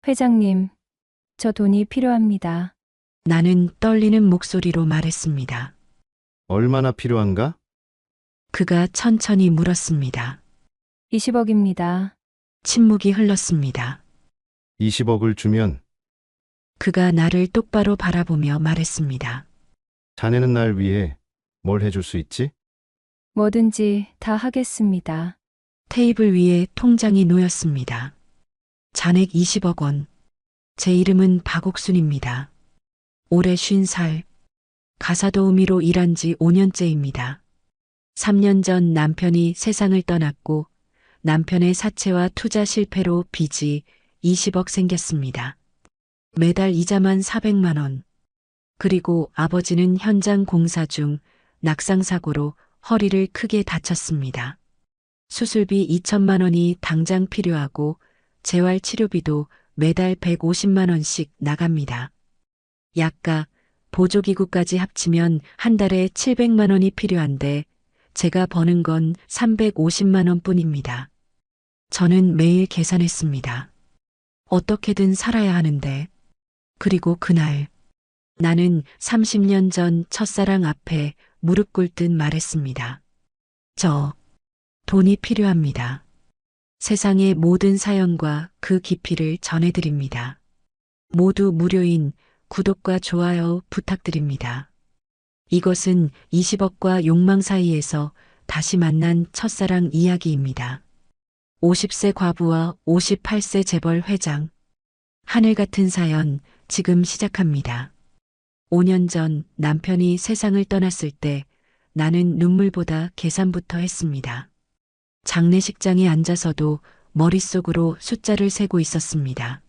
회장님, 저 돈이 필요합니다. 나는 떨리는 목소리로 말했습니다. 얼마나 필요한가? 그가 천천히 물었습니다. 20억입니다. 침묵이 흘렀습니다. 20억을 주면 그가 나를 똑바로 바라보며 말했습니다. 자네는 날 위해 뭘 해줄 수 있지? 뭐든지 다 하겠습니다. 테이블 위에 통장이 놓였습니다. 잔액 20억 원. 제 이름은 박옥순입니다. 올해 50살. 가사도우미로 일한 지 5년째입니다. 3년 전 남편이 세상을 떠났고 남편의 사채와 투자 실패로 빚이 20억 생겼습니다. 매달 이자만 400만 원. 그리고 아버지는 현장 공사 중 낙상사고로 허리를 크게 다쳤습니다. 수술비 2천만 원이 당장 필요하고 재활 치료비도 매달 150만 원씩 나갑니다. 약가, 보조기구까지 합치면 한 달에 700만 원이 필요한데 제가 버는 건 350만 원 뿐입니다. 저는 매일 계산했습니다. 어떻게든 살아야 하는데. 그리고 그날 나는 30년 전 첫사랑 앞에 무릎 꿇듯 말했습니다. 저 돈이 필요합니다. 세상의 모든 사연과 그 깊이를 전해드립니다. 모두 무료인 구독과 좋아요 부탁드립니다. 이것은 20억과 욕망 사이에서 다시 만난 첫사랑 이야기입니다. 50세 과부와 58세 재벌 회장. 하늘 같은 사연 지금 시작합니다. 5년 전 남편이 세상을 떠났을 때 나는 눈물보다 계산부터 했습니다. 장례식장에 앉아서도 머릿속으로 숫자를 세고 있었습니다.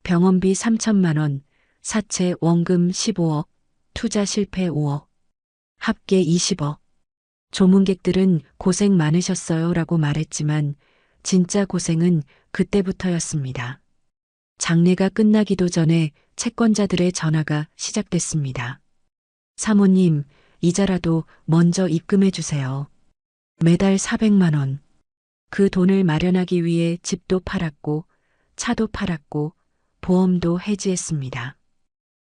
병원비 3천만 원, 사채 원금 15억, 투자 실패 5억, 합계 20억. 조문객들은 고생 많으셨어요 라고 말했지만 진짜 고생은 그때부터였습니다. 장례가 끝나기도 전에 채권자들의 전화가 시작됐습니다. 사모님, 이자라도 먼저 입금해 주세요. 매달 400만 원. 그 돈을 마련하기 위해 집도 팔았고, 차도 팔았고, 보험도 해지했습니다.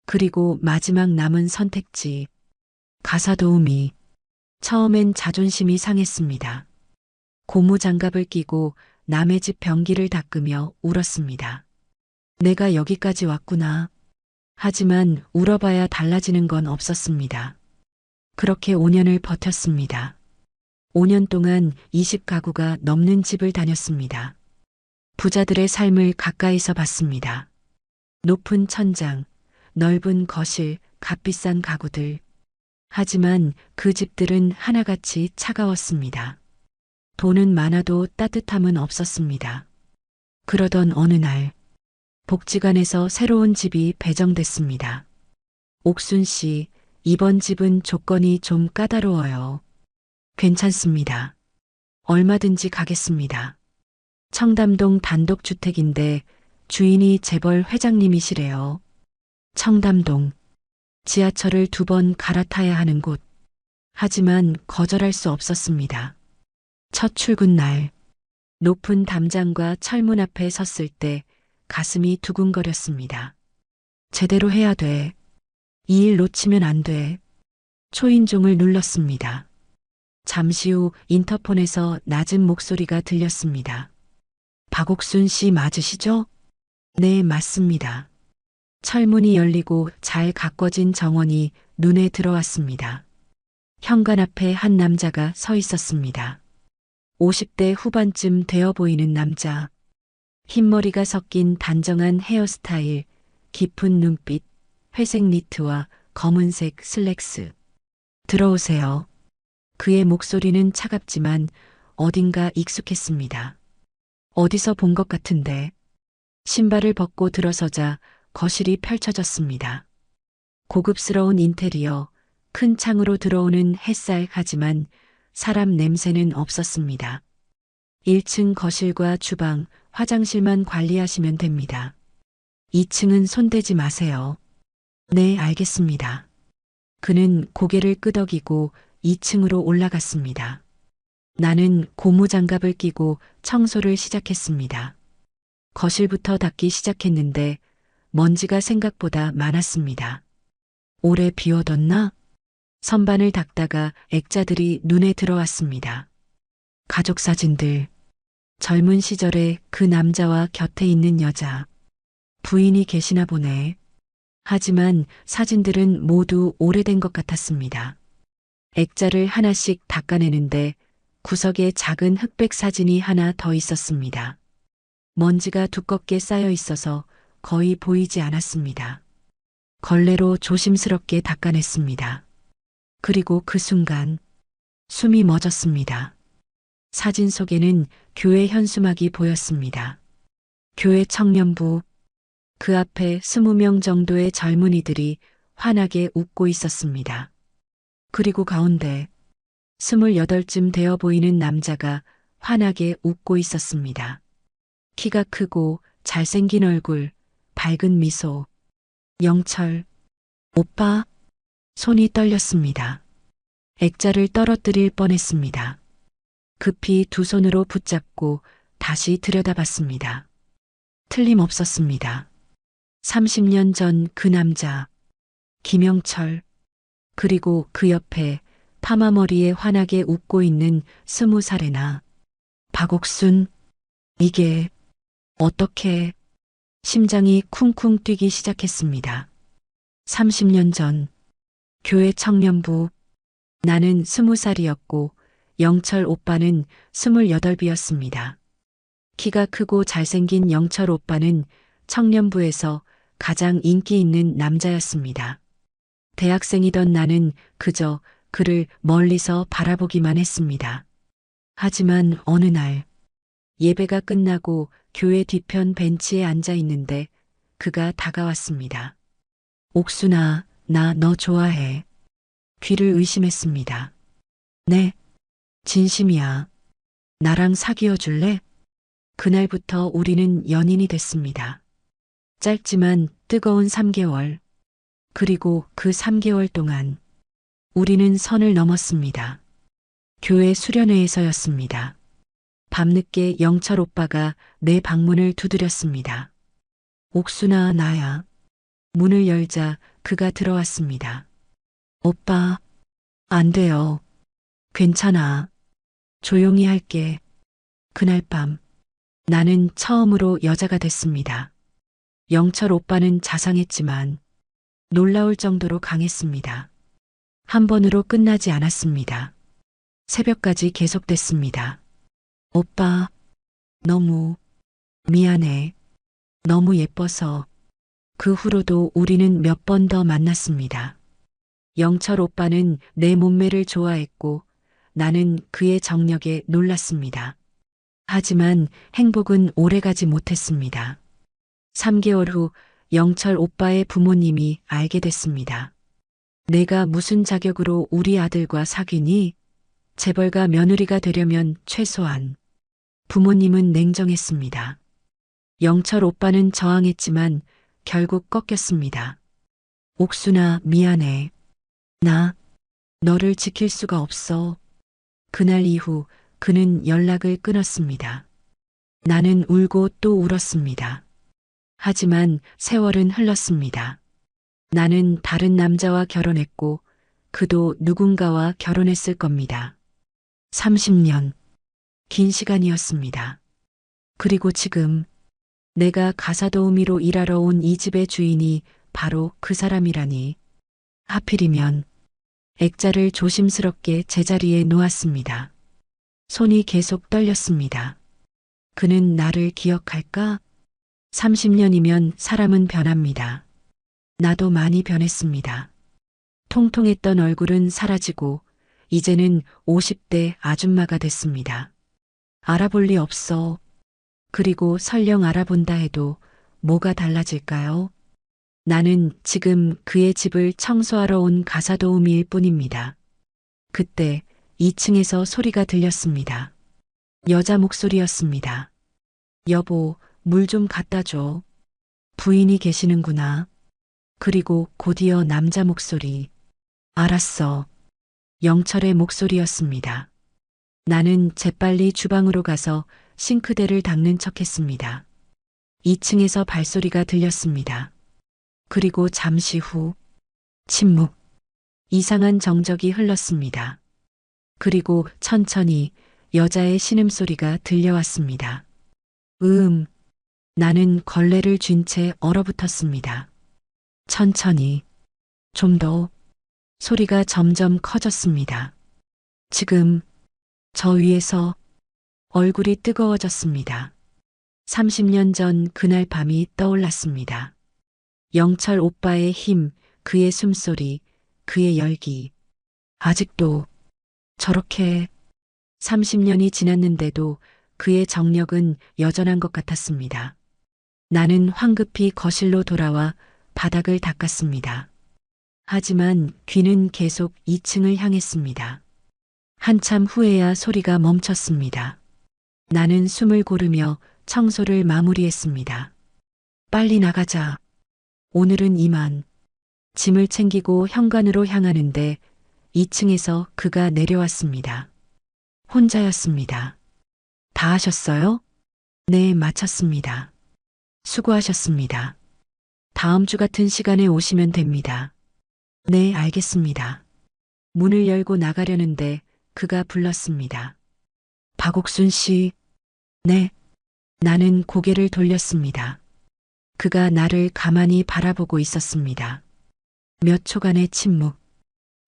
그리고 마지막 남은 선택지. 가사도우미. 처음엔 자존심이 상했습니다. 고무장갑을 끼고 남의 집 변기를 닦으며 울었습니다. 내가 여기까지 왔구나. 하지만 울어봐야 달라지는 건 없었습니다. 그렇게 5년을 버텼습니다. 5년 동안 20가구가 넘는 집을 다녔습니다. 부자들의 삶을 가까이서 봤습니다. 높은 천장, 넓은 거실, 값비싼 가구들. 하지만 그 집들은 하나같이 차가웠습니다. 돈은 많아도 따뜻함은 없었습니다. 그러던 어느 날, 복지관에서 새로운 집이 배정됐습니다. 옥순 씨, 이번 집은 조건이 좀 까다로워요. 괜찮습니다. 얼마든지 가겠습니다. 청담동 단독주택인데 주인이 재벌 회장님이시래요. 청담동. 지하철을 2번 갈아타야 하는 곳. 하지만 거절할 수 없었습니다. 첫 출근 날. 높은 담장과 철문 앞에 섰을 때 가슴이 두근거렸습니다. 제대로 해야 돼. 이 일 놓치면 안 돼. 초인종을 눌렀습니다. 잠시 후 인터폰에서 낮은 목소리가 들렸습니다. 박옥순 씨 맞으시죠? 네, 맞습니다. 철문이 열리고 잘 가꿔진 정원이 눈에 들어왔습니다. 현관 앞에 한 남자가 서 있었습니다. 50대 후반쯤 되어 보이는 남자. 흰머리가 섞인 단정한 헤어스타일, 깊은 눈빛, 회색 니트와 검은색 슬랙스. 들어오세요. 그의 목소리는 차갑지만 어딘가 익숙했습니다. 어디서 본 것 같은데. 신발을 벗고 들어서자 거실이 펼쳐졌습니다. 고급스러운 인테리어, 큰 창으로 들어오는 햇살 하지만 사람 냄새는 없었습니다. 1층 거실과 주방, 화장실만 관리하시면 됩니다. 2층은 손대지 마세요. 네, 알겠습니다. 그는 고개를 끄덕이고 2층으로 올라갔습니다. 나는 고무장갑을 끼고 청소를 시작했습니다. 거실부터 닦기 시작했는데 먼지가 생각보다 많았습니다. 오래 비워뒀나? 선반을 닦다가 액자들이 눈에 들어왔습니다. 가족 사진들, 젊은 시절에 그 남자와 곁에 있는 여자, 부인이 계시나 보네. 하지만 사진들은 모두 오래된 것 같았습니다. 액자를 하나씩 닦아내는데 구석에 작은 흑백 사진이 하나 더 있었습니다. 먼지가 두껍게 쌓여 있어서 거의 보이지 않았습니다. 걸레로 조심스럽게 닦아냈습니다. 그리고 그 순간 숨이 멎었습니다. 사진 속에는 교회 현수막이 보였습니다. 교회 청년부, 그 앞에 20명 정도의 젊은이들이 환하게 웃고 있었습니다. 그리고 가운데 28쯤 되어 보이는 남자가 환하게 웃고 있었습니다. 키가 크고 잘생긴 얼굴, 밝은 미소. 영철, 오빠, 손이 떨렸습니다. 액자를 떨어뜨릴 뻔했습니다. 급히 두 손으로 붙잡고 다시 들여다봤습니다. 틀림없었습니다. 30년 전 그 남자, 김영철, 그리고 그 옆에 파마머리에 환하게 웃고 있는 20살의 나, 박옥순, 이게 어떻게 심장이 쿵쿵 뛰기 시작했습니다. 30년 전 교회 청년부, 나는 20살이었고 영철 오빠는 28이었습니다. 키가 크고 잘생긴 영철 오빠는 청년부에서 가장 인기 있는 남자였습니다. 대학생이던 나는 그저 그를 멀리서 바라보기만 했습니다. 하지만 어느 날 예배가 끝나고 교회 뒤편 벤치에 앉아 있는데 그가 다가왔습니다. 옥순아, 나 너 좋아해. 귀를 의심했습니다. 네, 진심이야. 나랑 사귀어 줄래? 그날부터 우리는 연인이 됐습니다. 짧지만 뜨거운 3개월. 그리고 그 3개월 동안 우리는 선을 넘었습니다. 교회 수련회에서였습니다. 밤늦게 영철 오빠가 내 방문을 두드렸습니다. 옥순아, 나야. 문을 열자 그가 들어왔습니다. 오빠, 안 돼요. 괜찮아. 조용히 할게. 그날 밤 나는 처음으로 여자가 됐습니다. 영철 오빠는 자상했지만 놀라울 정도로 강했습니다. 한 번으로 끝나지 않았습니다. 새벽까지 계속됐습니다. 오빠, 너무 미안해. 너무 예뻐서. 그 후로도 우리는 몇 번 더 만났습니다. 영철 오빠는 내 몸매를 좋아했고 나는 그의 정력에 놀랐습니다. 하지만 행복은 오래가지 못했습니다. 3개월 후 영철 오빠의 부모님이 알게 됐습니다. 내가 무슨 자격으로 우리 아들과 사귀니? 재벌가 며느리가 되려면 최소한. 부모님은 냉정했습니다. 영철 오빠는 저항했지만 결국 꺾였습니다. 옥순아, 미안해. 나 너를 지킬 수가 없어. 그날 이후 그는 연락을 끊었습니다. 나는 울고 또 울었습니다. 하지만 세월은 흘렀습니다. 나는 다른 남자와 결혼했고 그도 누군가와 결혼했을 겁니다. 30년. 긴 시간이었습니다. 그리고 지금 내가 가사 도우미로 일하러 온 이 집의 주인이 바로 그 사람이라니. 하필이면 액자를 조심스럽게 제자리에 놓았습니다. 손이 계속 떨렸습니다. 그는 나를 기억할까? 30년이면 사람은 변합니다. 나도 많이 변했습니다. 통통했던 얼굴은 사라지고 이제는 50대 아줌마가 됐습니다. 알아볼 리 없어. 그리고 설령 알아본다 해도 뭐가 달라질까요? 나는 지금 그의 집을 청소하러 온 가사도우미일 뿐입니다. 그때 2층에서 소리가 들렸습니다. 여자 목소리였습니다. 여보, 물 좀 갖다 줘. 부인이 계시는구나. 그리고 곧이어 남자 목소리. 알았어. 영철의 목소리였습니다. 나는 재빨리 주방으로 가서 싱크대를 닦는 척했습니다. 2층에서 발소리가 들렸습니다. 그리고 잠시 후 침묵, 이상한 정적이 흘렀습니다. 그리고 천천히 여자의 신음소리가 들려왔습니다. 나는 걸레를 쥔 채 얼어붙었습니다. 천천히, 좀 더, 소리가 점점 커졌습니다. 지금, 저 위에서 얼굴이 뜨거워졌습니다. 30년 전 그날 밤이 떠올랐습니다. 영철 오빠의 힘, 그의 숨소리, 그의 열기. 아직도 저렇게 30년이 지났는데도 그의 정력은 여전한 것 같았습니다. 나는 황급히 거실로 돌아와 바닥을 닦았습니다. 하지만 귀는 계속 2층을 향했습니다. 한참 후에야 소리가 멈췄습니다. 나는 숨을 고르며 청소를 마무리했습니다. 빨리 나가자. 오늘은 이만. 짐을 챙기고 현관으로 향하는데 2층에서 그가 내려왔습니다. 혼자였습니다. 다 하셨어요? 네, 마쳤습니다. 수고하셨습니다. 다음 주 같은 시간에 오시면 됩니다. 네, 알겠습니다. 문을 열고 나가려는데 그가 불렀습니다. 박옥순 씨. 네. 나는 고개를 돌렸습니다. 그가 나를 가만히 바라보고 있었습니다. 몇 초간의 침묵.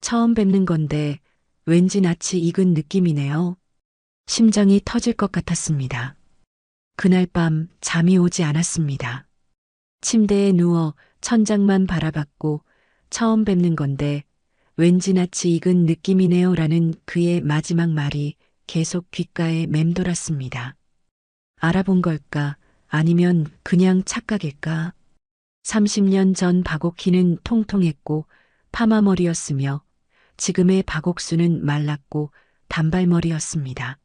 처음 뵙는 건데 왠지 낯이 익은 느낌이네요. 심장이 터질 것 같았습니다. 그날 밤 잠이 오지 않았습니다. 침대에 누워 천장만 바라봤고 처음 뵙는 건데 왠지 낯이 익은 느낌이네요라는 그의 마지막 말이 계속 귓가에 맴돌았습니다. 알아본 걸까? 아니면 그냥 착각일까? 30년 전 박옥희는 통통했고 파마머리였으며 지금의 박옥수는 말랐고 단발머리였습니다.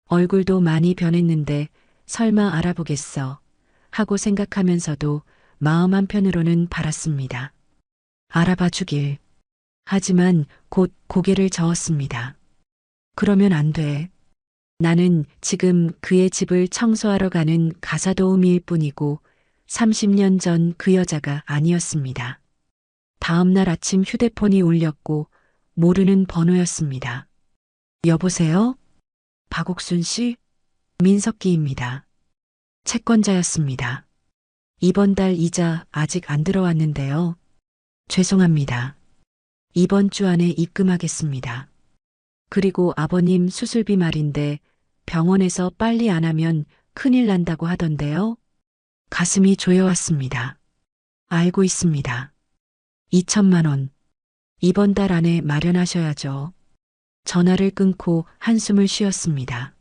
얼굴도 많이 변했는데 설마 알아보겠어 하고 생각하면서도 마음 한편으로는 바랐습니다. 알아봐 주길. 하지만 곧 고개를 저었습니다. 그러면 안 돼. 나는 지금 그의 집을 청소하러 가는 가사도우미일 뿐이고 30년 전 그 여자가 아니었습니다. 다음 날 아침 휴대폰이 울렸고 모르는 번호였습니다. 여보세요? 박옥순 씨? 민석기입니다. 채권자였습니다. 이번 달 이자 아직 안 들어왔는데요. 죄송합니다. 이번 주 안에 입금하겠습니다. 그리고 아버님 수술비 말인데 병원에서 빨리 안 하면 큰일 난다고 하던데요. 가슴이 조여왔습니다. 알고 있습니다. 2천만 원. 이번 달 안에 마련하셔야죠. 전화를 끊고 한숨을 쉬었습니다.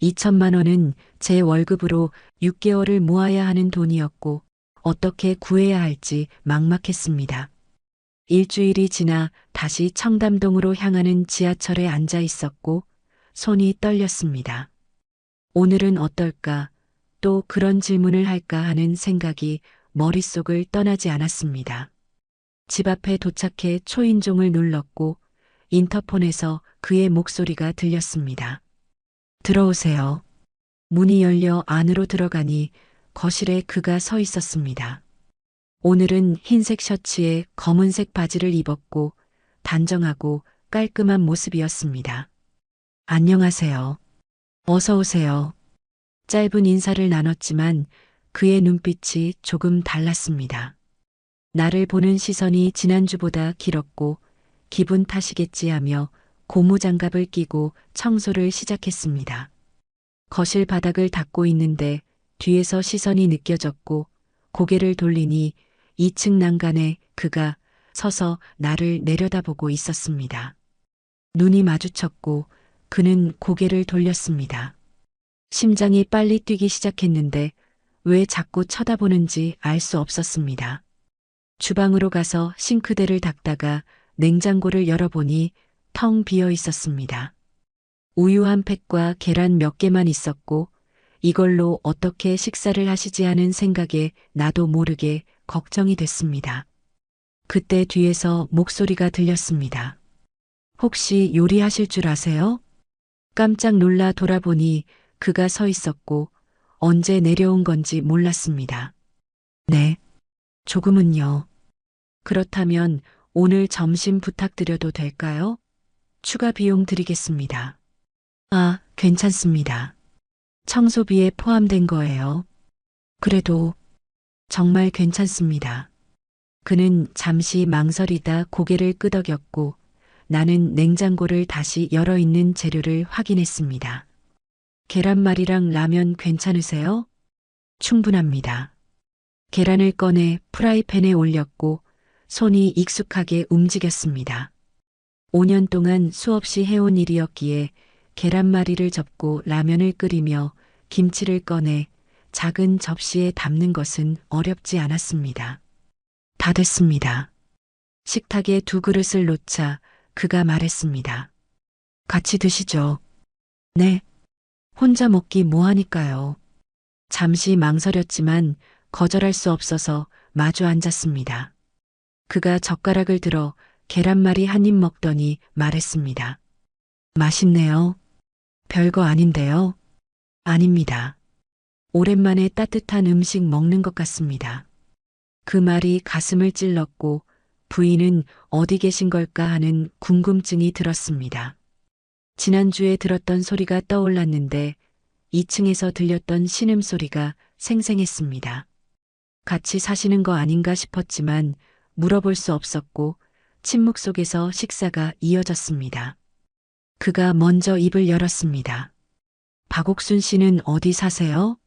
2천만 원은 제 월급으로 6개월을 모아야 하는 돈이었고 어떻게 구해야 할지 막막했습니다. 일주일이 지나 다시 청담동으로 향하는 지하철에 앉아 있었고 손이 떨렸습니다. 오늘은 어떨까? 또 그런 질문을 할까 하는 생각이 머릿속을 떠나지 않았습니다. 집 앞에 도착해 초인종을 눌렀고 인터폰에서 그의 목소리가 들렸습니다. 들어오세요. 문이 열려 안으로 들어가니 거실에 그가 서 있었습니다. 오늘은 흰색 셔츠에 검은색 바지를 입었고 단정하고 깔끔한 모습이었습니다. 안녕하세요. 어서 오세요. 짧은 인사를 나눴지만 그의 눈빛이 조금 달랐습니다. 나를 보는 시선이 지난주보다 길었고 기분 탓이겠지 하며 고무장갑을 끼고 청소를 시작했습니다. 거실 바닥을 닦고 있는데 뒤에서 시선이 느껴졌고 고개를 돌리니 2층 난간에 그가 서서 나를 내려다보고 있었습니다. 눈이 마주쳤고 그는 고개를 돌렸습니다. 심장이 빨리 뛰기 시작했는데 왜 자꾸 쳐다보는지 알 수 없었습니다. 주방으로 가서 싱크대를 닦다가 냉장고를 열어보니 텅 비어 있었습니다. 우유 한 팩과 계란 몇 개만 있었고 이걸로 어떻게 식사를 하시지 하는 생각에 나도 모르게 걱정이 됐습니다. 그때 뒤에서 목소리가 들렸습니다. 혹시 요리하실 줄 아세요? 깜짝 놀라 돌아보니 그가 서 있었고 언제 내려온 건지 몰랐습니다. 네, 조금은요. 그렇다면 오늘 점심 부탁드려도 될까요? 추가 비용 드리겠습니다. 아, 괜찮습니다. 청소비에 포함된 거예요. 그래도 정말 괜찮습니다. 그는 잠시 망설이다 고개를 끄덕였고 나는 냉장고를 다시 열어 있는 재료를 확인했습니다. 계란말이랑 라면 괜찮으세요? 충분합니다. 계란을 꺼내 프라이팬에 올렸고 손이 익숙하게 움직였습니다. 5년 동안 수없이 해온 일이었기에 계란말이를 접고 라면을 끓이며 김치를 꺼내 작은 접시에 담는 것은 어렵지 않았습니다. 다 됐습니다. 식탁에 2그릇을 놓자 그가 말했습니다. 같이 드시죠. 네. 혼자 먹기 뭐하니까요. 잠시 망설였지만 거절할 수 없어서 마주 앉았습니다. 그가 젓가락을 들어 계란말이 한 입 먹더니 말했습니다. 맛있네요. 별거 아닌데요. 아닙니다. 오랜만에 따뜻한 음식 먹는 것 같습니다. 그 말이 가슴을 찔렀고 부인은 어디 계신 걸까 하는 궁금증이 들었습니다. 지난주에 들었던 소리가 떠올랐는데 2층에서 들렸던 신음소리가 생생했습니다. 같이 사시는 거 아닌가 싶었지만 물어볼 수 없었고 침묵 속에서 식사가 이어졌습니다. 그가 먼저 입을 열었습니다. 박옥순 씨는 어디 사세요?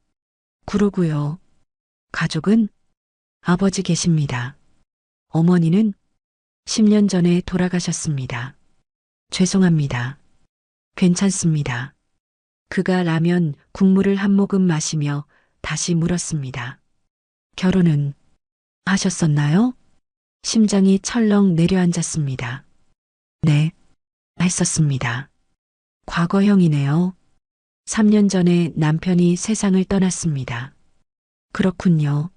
구로구요. 가족은? 아버지 계십니다. 어머니는 10년 전에 돌아가셨습니다. 죄송합니다. 괜찮습니다. 그가 라면 국물을 한 모금 마시며 다시 물었습니다. 결혼은 하셨었나요? 심장이 철렁 내려앉았습니다. 네, 했었습니다. 과거형이네요. 3년 전에 남편이 세상을 떠났습니다. 그렇군요.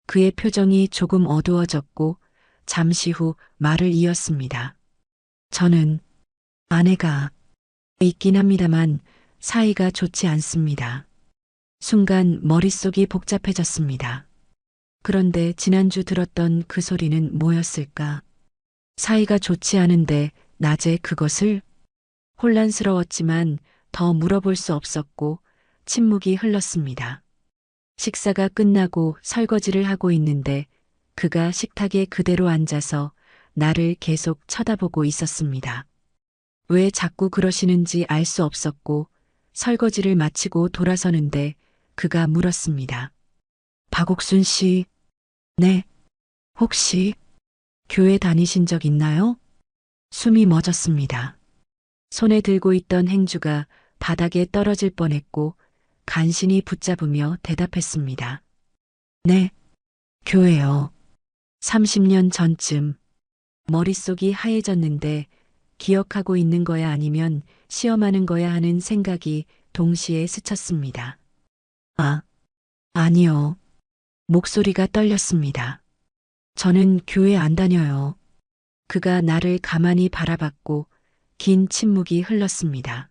그의 표정이 조금 어두워졌고 잠시 후 말을 이었습니다. 저는 아내가 있긴 합니다만 사이가 좋지 않습니다. 순간 머릿속이 복잡해졌습니다. 그런데 지난주 들었던 그 소리는 뭐였을까? 사이가 좋지 않은데 낮에 그것을? 혼란스러웠지만 더 물어볼 수 없었고 침묵이 흘렀습니다. 식사가 끝나고 설거지를 하고 있는데 그가 식탁에 그대로 앉아서 나를 계속 쳐다보고 있었습니다. 왜 자꾸 그러시는지 알 수 없었고 설거지를 마치고 돌아서는데 그가 물었습니다. 박옥순 씨, 네, 혹시 교회 다니신 적 있나요? 숨이 멎었습니다. 손에 들고 있던 행주가 바닥에 떨어질 뻔했고 간신히 붙잡으며 대답했습니다. 네, 교회요. 30년 전쯤. 머릿속이 하얘졌는데 기억하고 있는 거야 아니면 시험하는 거야 하는 생각이 동시에 스쳤습니다. 아, 아니요. 목소리가 떨렸습니다. 저는 교회 안 다녀요. 그가 나를 가만히 바라봤고 긴 침묵이 흘렀습니다.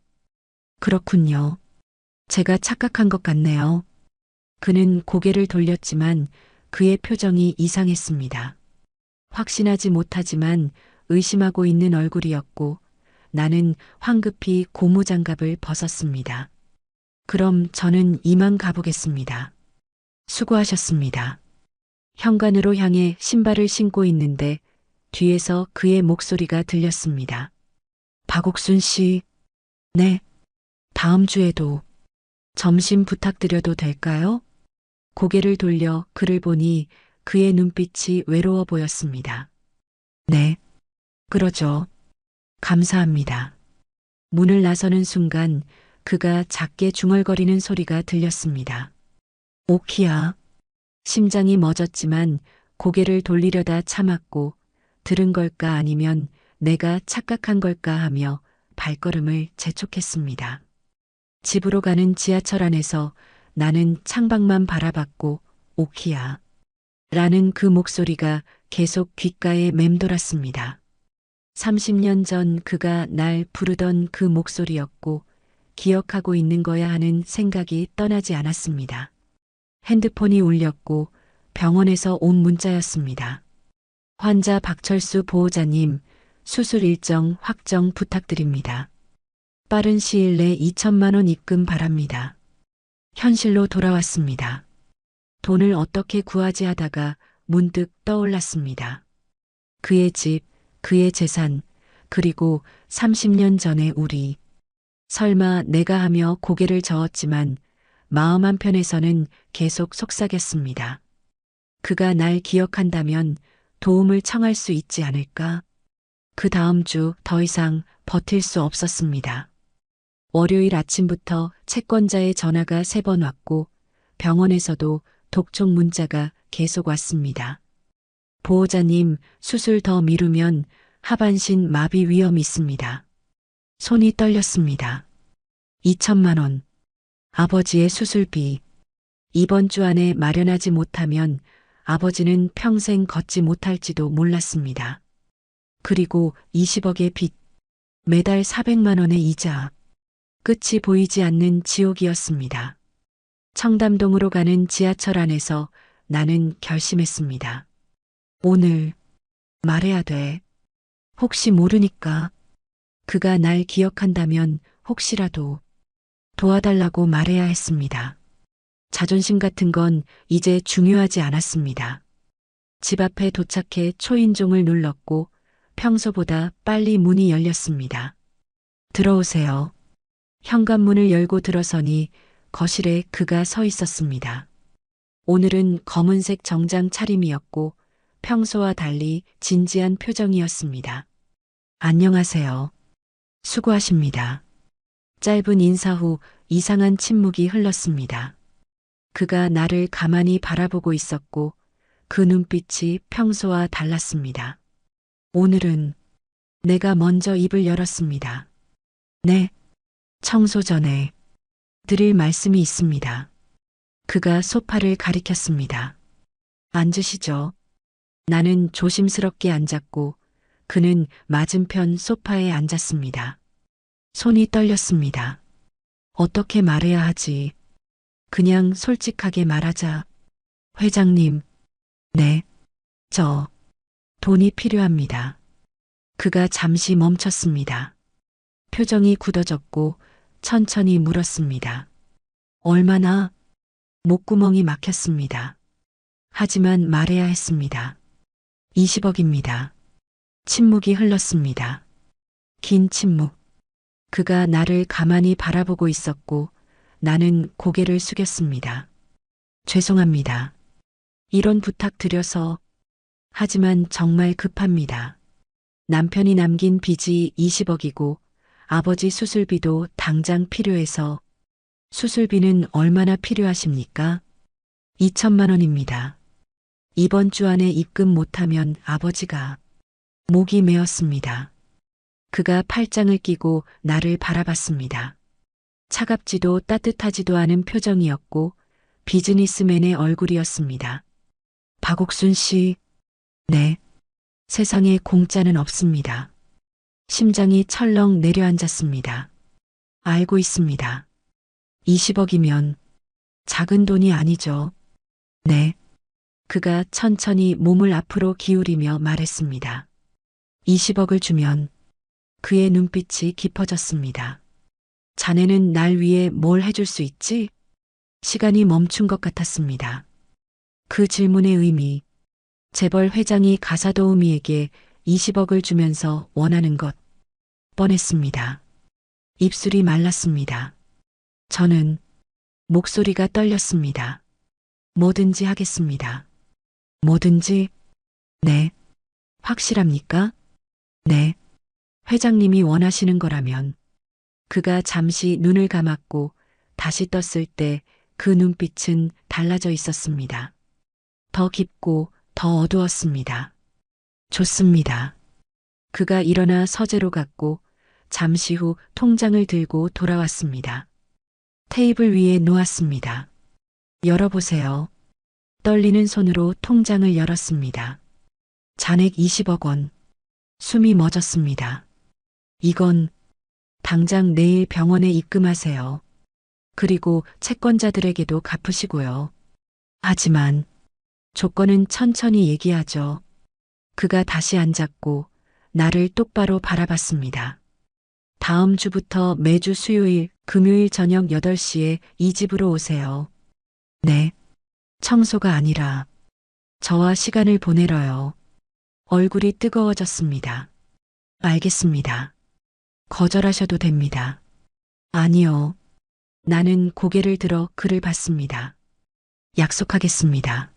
그렇군요. 제가 착각한 것 같네요. 그는 고개를 돌렸지만 그의 표정이 이상했습니다. 확신하지 못하지만 의심하고 있는 얼굴이었고 나는 황급히 고무장갑을 벗었습니다. 그럼 저는 이만 가보겠습니다. 수고하셨습니다. 현관으로 향해 신발을 신고 있는데 뒤에서 그의 목소리가 들렸습니다. 박옥순 씨, 네, 다음 주에도 점심 부탁드려도 될까요? 고개를 돌려 그를 보니 그의 눈빛이 외로워 보였습니다. 네, 그러죠. 감사합니다. 문을 나서는 순간 그가 작게 중얼거리는 소리가 들렸습니다. 오키야. 심장이 멎었지만 고개를 돌리려다 참았고 들은 걸까 아니면 내가 착각한 걸까 하며 발걸음을 재촉했습니다. 집으로 가는 지하철 안에서 나는 창밖만 바라봤고 오키야 라는 그 목소리가 계속 귓가에 맴돌았습니다. 30년 전 그가 날 부르던 그 목소리였고 기억하고 있는 거야 하는 생각이 떠나지 않았습니다. 핸드폰이 울렸고 병원에서 온 문자였습니다. 환자 박철수 보호자님, 수술 일정 확정 부탁드립니다. 빠른 시일 내 2천만 원 입금 바랍니다. 현실로 돌아왔습니다. 돈을 어떻게 구하지 하다가 문득 떠올랐습니다. 그의 집, 그의 재산, 그리고 30년 전의 우리. 설마 내가 하며 고개를 저었지만 마음 한편에서는 계속 속삭였습니다. 그가 날 기억한다면 도움을 청할 수 있지 않을까? 그 다음 주 더 이상 버틸 수 없었습니다. 월요일 아침부터 채권자의 전화가 3번 왔고 병원에서도 독촉 문자가 계속 왔습니다. 보호자님, 수술 더 미루면 하반신 마비 위험이 있습니다. 손이 떨렸습니다. 2천만 원. 아버지의 수술비. 이번 주 안에 마련하지 못하면 아버지는 평생 걷지 못할지도 몰랐습니다. 그리고 20억의 빚. 매달 400만 원의 이자. 끝이 보이지 않는 지옥이었습니다. 청담동으로 가는 지하철 안에서 나는 결심했습니다. 오늘 말해야 돼. 혹시 모르니까. 그가 날 기억한다면 혹시라도 도와달라고 말해야 했습니다. 자존심 같은 건 이제 중요하지 않았습니다. 집 앞에 도착해 초인종을 눌렀고 평소보다 빨리 문이 열렸습니다. 들어오세요. 현관문을 열고 들어서니 거실에 그가 서 있었습니다. 오늘은 검은색 정장 차림이었고 평소와 달리 진지한 표정이었습니다. 안녕하세요. 수고하십니다. 짧은 인사 후 이상한 침묵이 흘렀습니다. 그가 나를 가만히 바라보고 있었고 그 눈빛이 평소와 달랐습니다. 오늘은 내가 먼저 입을 열었습니다. 네, 청소 전에 드릴 말씀이 있습니다. 그가 소파를 가리켰습니다. 앉으시죠. 나는 조심스럽게 앉았고 그는 맞은편 소파에 앉았습니다. 손이 떨렸습니다. 어떻게 말해야 하지? 그냥 솔직하게 말하자. 회장님, 네, 돈이 필요합니다. 그가 잠시 멈췄습니다. 표정이 굳어졌고 천천히 물었습니다. 얼마나? 목구멍이 막혔습니다. 하지만 말해야 했습니다. 20억입니다. 침묵이 흘렀습니다. 긴 침묵. 그가 나를 가만히 바라보고 있었고 나는 고개를 숙였습니다. 죄송합니다. 이런 부탁 드려서. 하지만 정말 급합니다. 남편이 남긴 빚이 20억이고 아버지 수술비도 당장 필요해서. 수술비는 얼마나 필요하십니까? 2천만 원입니다. 이번 주 안에 입금 못하면 아버지가. 목이 메었습니다. 그가 팔짱을 끼고 나를 바라봤습니다. 차갑지도 따뜻하지도 않은 표정이었고 비즈니스맨의 얼굴이었습니다. 박옥순 씨, 네, 세상에 공짜는 없습니다. 심장이 철렁 내려앉았습니다. 알고 있습니다. 20억이면 작은 돈이 아니죠. 네. 그가 천천히 몸을 앞으로 기울이며 말했습니다. 20억을 주면 그의 눈빛이 깊어졌습니다. 자네는 날 위해 뭘 해줄 수 있지? 시간이 멈춘 것 같았습니다. 그 질문의 의미, 재벌 회장이 가사도우미에게 20억을 주면서 원하는 것, 뻔했습니다. 입술이 말랐습니다. 저는 목소리가 떨렸습니다. 뭐든지 하겠습니다. 뭐든지? 네. 확실합니까? 네. 회장님이 원하시는 거라면. 그가 잠시 눈을 감았고 다시 떴을 때 그 눈빛은 달라져 있었습니다. 더 깊고 더 어두웠습니다. 좋습니다. 그가 일어나 서재로 갔고 잠시 후 통장을 들고 돌아왔습니다. 테이블 위에 놓았습니다. 열어보세요. 떨리는 손으로 통장을 열었습니다. 잔액 20억 원. 숨이 멎었습니다. 이건 당장 내일 병원에 입금하세요. 그리고 채권자들에게도 갚으시고요. 하지만 조건은 천천히 얘기하죠. 그가 다시 앉았고 나를 똑바로 바라봤습니다. 다음 주부터 매주 수요일, 금요일 저녁 8시에 이 집으로 오세요. 네. 청소가 아니라 저와 시간을 보내러요. 얼굴이 뜨거워졌습니다. 알겠습니다. 거절하셔도 됩니다. 아니요. 나는 고개를 들어 그를 봤습니다. 약속하겠습니다.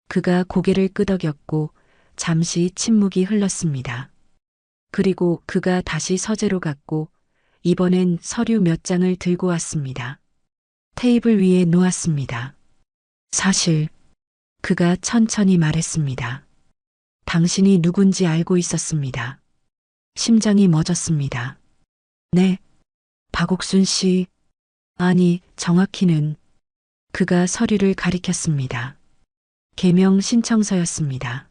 그가 고개를 끄덕였고 잠시 침묵이 흘렀습니다. 그리고 그가 다시 서재로 갔고 이번엔 서류 몇 장을 들고 왔습니다. 테이블 위에 놓았습니다. 사실 그가 천천히 말했습니다. 당신이 누군지 알고 있었습니다. 심장이 멎었습니다. 네, 박옥순 씨. 아니, 정확히는 그가 서류를 가리켰습니다. 개명 신청서였습니다.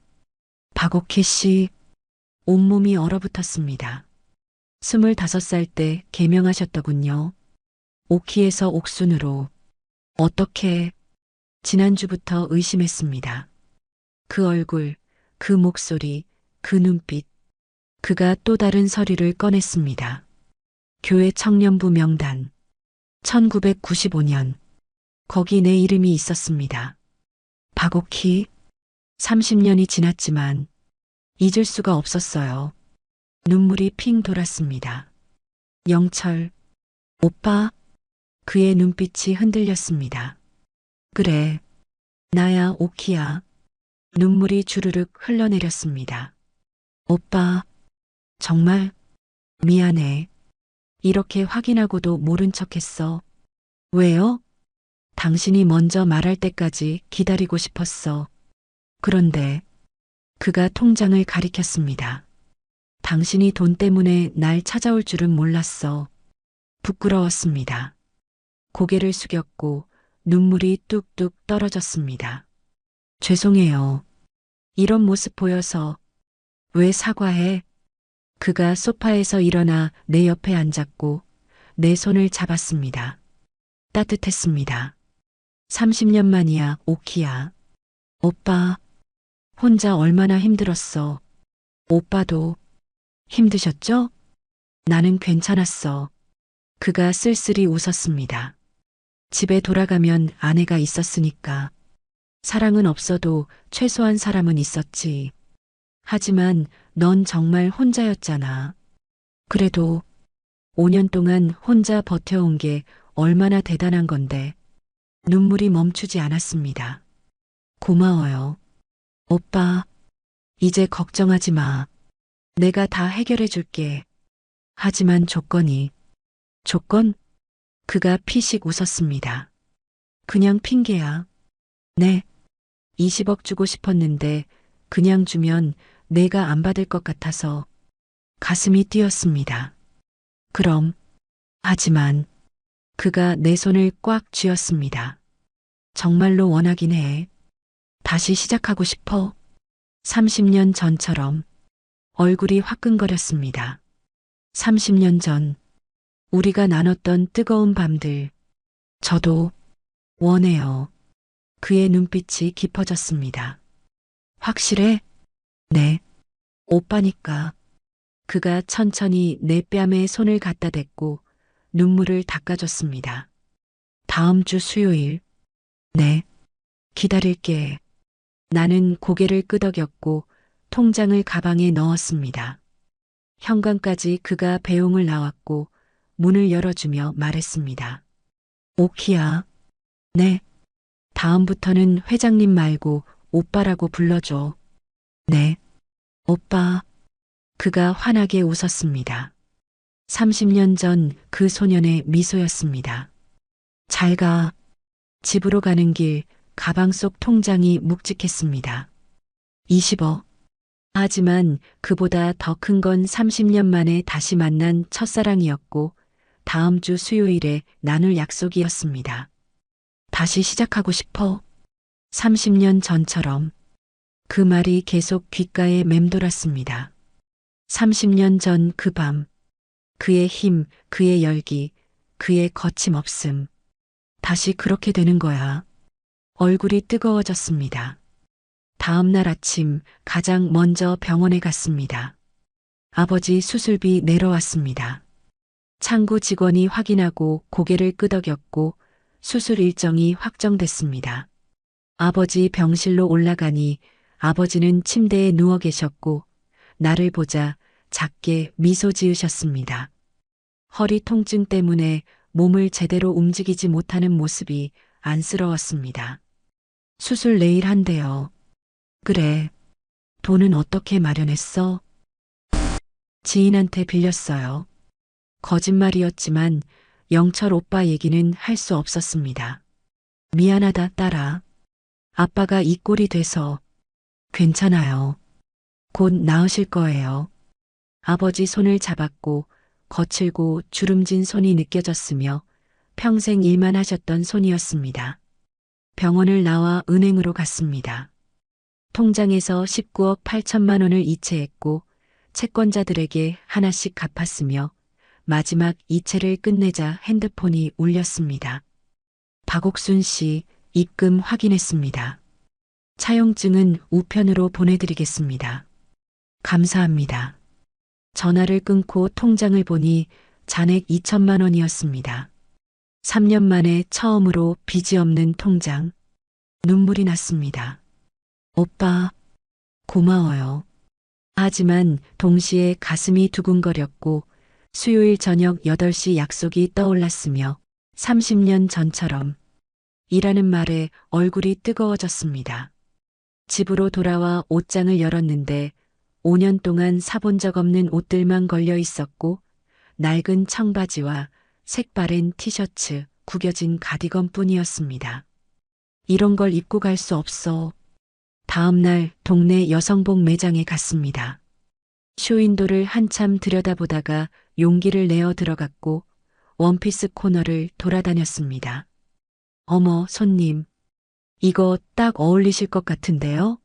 박옥희 씨. 온몸이 얼어붙었습니다. 25살 때 개명하셨더군요. 오키에서 옥순으로. 어떻게? 지난주부터 의심했습니다. 그 얼굴, 그 목소리, 그 눈빛. 그가 또 다른 서류를 꺼냈습니다. 교회 청년부 명단. 1995년. 거기 내 이름이 있었습니다. 박옥희. 30년이 지났지만 잊을 수가 없었어요. 눈물이 핑 돌았습니다. 영철. 오빠. 그의 눈빛이 흔들렸습니다. 그래. 나야, 오키야. 눈물이 주르륵 흘러내렸습니다. 오빠. 정말 미안해. 이렇게 확인하고도 모른 척했어. 왜요? 당신이 먼저 말할 때까지 기다리고 싶었어. 그런데 그가 통장을 가리켰습니다. 당신이 돈 때문에 날 찾아올 줄은 몰랐어. 부끄러웠습니다. 고개를 숙였고 눈물이 뚝뚝 떨어졌습니다. 죄송해요. 이런 모습 보여서. 왜 사과해? 그가 소파에서 일어나 내 옆에 앉았고 내 손을 잡았습니다. 따뜻했습니다. 30년 만이야, 오키야. 오빠, 혼자 얼마나 힘들었어. 오빠도 힘드셨죠? 나는 괜찮았어. 그가 쓸쓸히 웃었습니다. 집에 돌아가면 아내가 있었으니까. 사랑은 없어도 최소한 사람은 있었지. 하지만 넌 정말 혼자였잖아. 그래도 5년 동안 혼자 버텨온 게 얼마나 대단한 건데. 눈물이 멈추지 않았습니다. 고마워요. 오빠, 이제 걱정하지 마. 내가 다 해결해 줄게. 하지만 조건이. 조건? 그가 피식 웃었습니다. 그냥 핑계야. 네. 20억 주고 싶었는데 그냥 주면 내가 안 받을 것 같아서. 가슴이 뛰었습니다. 그럼. 하지만 그가 내 손을 꽉 쥐었습니다. 정말로 원하긴 해. 다시 시작하고 싶어. 30년 전처럼. 얼굴이 화끈거렸습니다. 30년 전 우리가 나눴던 뜨거운 밤들. 저도 원해요. 그의 눈빛이 깊어졌습니다. 확실해? 네. 오빠니까. 그가 천천히 내 뺨에 손을 갖다 댔고 눈물을 닦아줬습니다. 다음 주 수요일. 네. 기다릴게. 나는 고개를 끄덕였고 통장을 가방에 넣었습니다. 현관까지 그가 배웅을 나왔고 문을 열어주며 말했습니다. 오키야. 네. 다음부터는 회장님 말고 오빠라고 불러줘. 네. 오빠. 그가 환하게 웃었습니다. 30년 전 그 소년의 미소였습니다. 잘 가. 집으로 가는 길 가방 속 통장이 묵직했습니다. 20억. 하지만 그보다 더 큰 건 30년 만에 다시 만난 첫사랑이었고 다음 주 수요일에 나눌 약속이었습니다. 다시 시작하고 싶어. 30년 전처럼. 그 말이 계속 귓가에 맴돌았습니다. 30년 전 그 밤. 그의 힘, 그의 열기, 그의 거침없음. 다시 그렇게 되는 거야. 얼굴이 뜨거워졌습니다. 다음 날 아침 가장 먼저 병원에 갔습니다. 아버지 수술비 내려왔습니다. 창구 직원이 확인하고 고개를 끄덕였고 수술 일정이 확정됐습니다. 아버지 병실로 올라가니 아버지는 침대에 누워 계셨고 나를 보자 작게 미소 지으셨습니다. 허리 통증 때문에 몸을 제대로 움직이지 못하는 모습이 안쓰러웠습니다. 수술 내일 한대요. 그래. 돈은 어떻게 마련했어? 지인한테 빌렸어요. 거짓말이었지만 영철 오빠 얘기는 할 수 없었습니다. 미안하다, 딸아. 아빠가 이 꼴이 돼서. 괜찮아요. 곧 나으실 거예요. 아버지 손을 잡았고 거칠고 주름진 손이 느껴졌으며 평생 일만 하셨던 손이었습니다. 병원을 나와 은행으로 갔습니다. 통장에서 19억 8천만 원을 이체했고 채권자들에게 하나씩 갚았으며 마지막 이체를 끝내자 핸드폰이 울렸습니다. 박옥순 씨, 입금 확인했습니다. 차용증은 우편으로 보내드리겠습니다. 감사합니다. 전화를 끊고 통장을 보니 잔액 2천만 원이었습니다. 3년 만에 처음으로 빚이 없는 통장. 눈물이 났습니다. 오빠, 고마워요. 하지만 동시에 가슴이 두근거렸고 수요일 저녁 8시 약속이 떠올랐으며 30년 전처럼 이라는 말에 얼굴이 뜨거워졌습니다. 집으로 돌아와 옷장을 열었는데 5년 동안 사본 적 없는 옷들만 걸려 있었고 낡은 청바지와 색바랜 티셔츠, 구겨진 가디건 뿐이었습니다. 이런 걸 입고 갈 수 없어. 다음 날 동네 여성복 매장에 갔습니다. 쇼윈도를 한참 들여다보다가 용기를 내어 들어갔고 원피스 코너를 돌아다녔습니다. 어머, 손님. 이거 딱 어울리실 것 같은데요?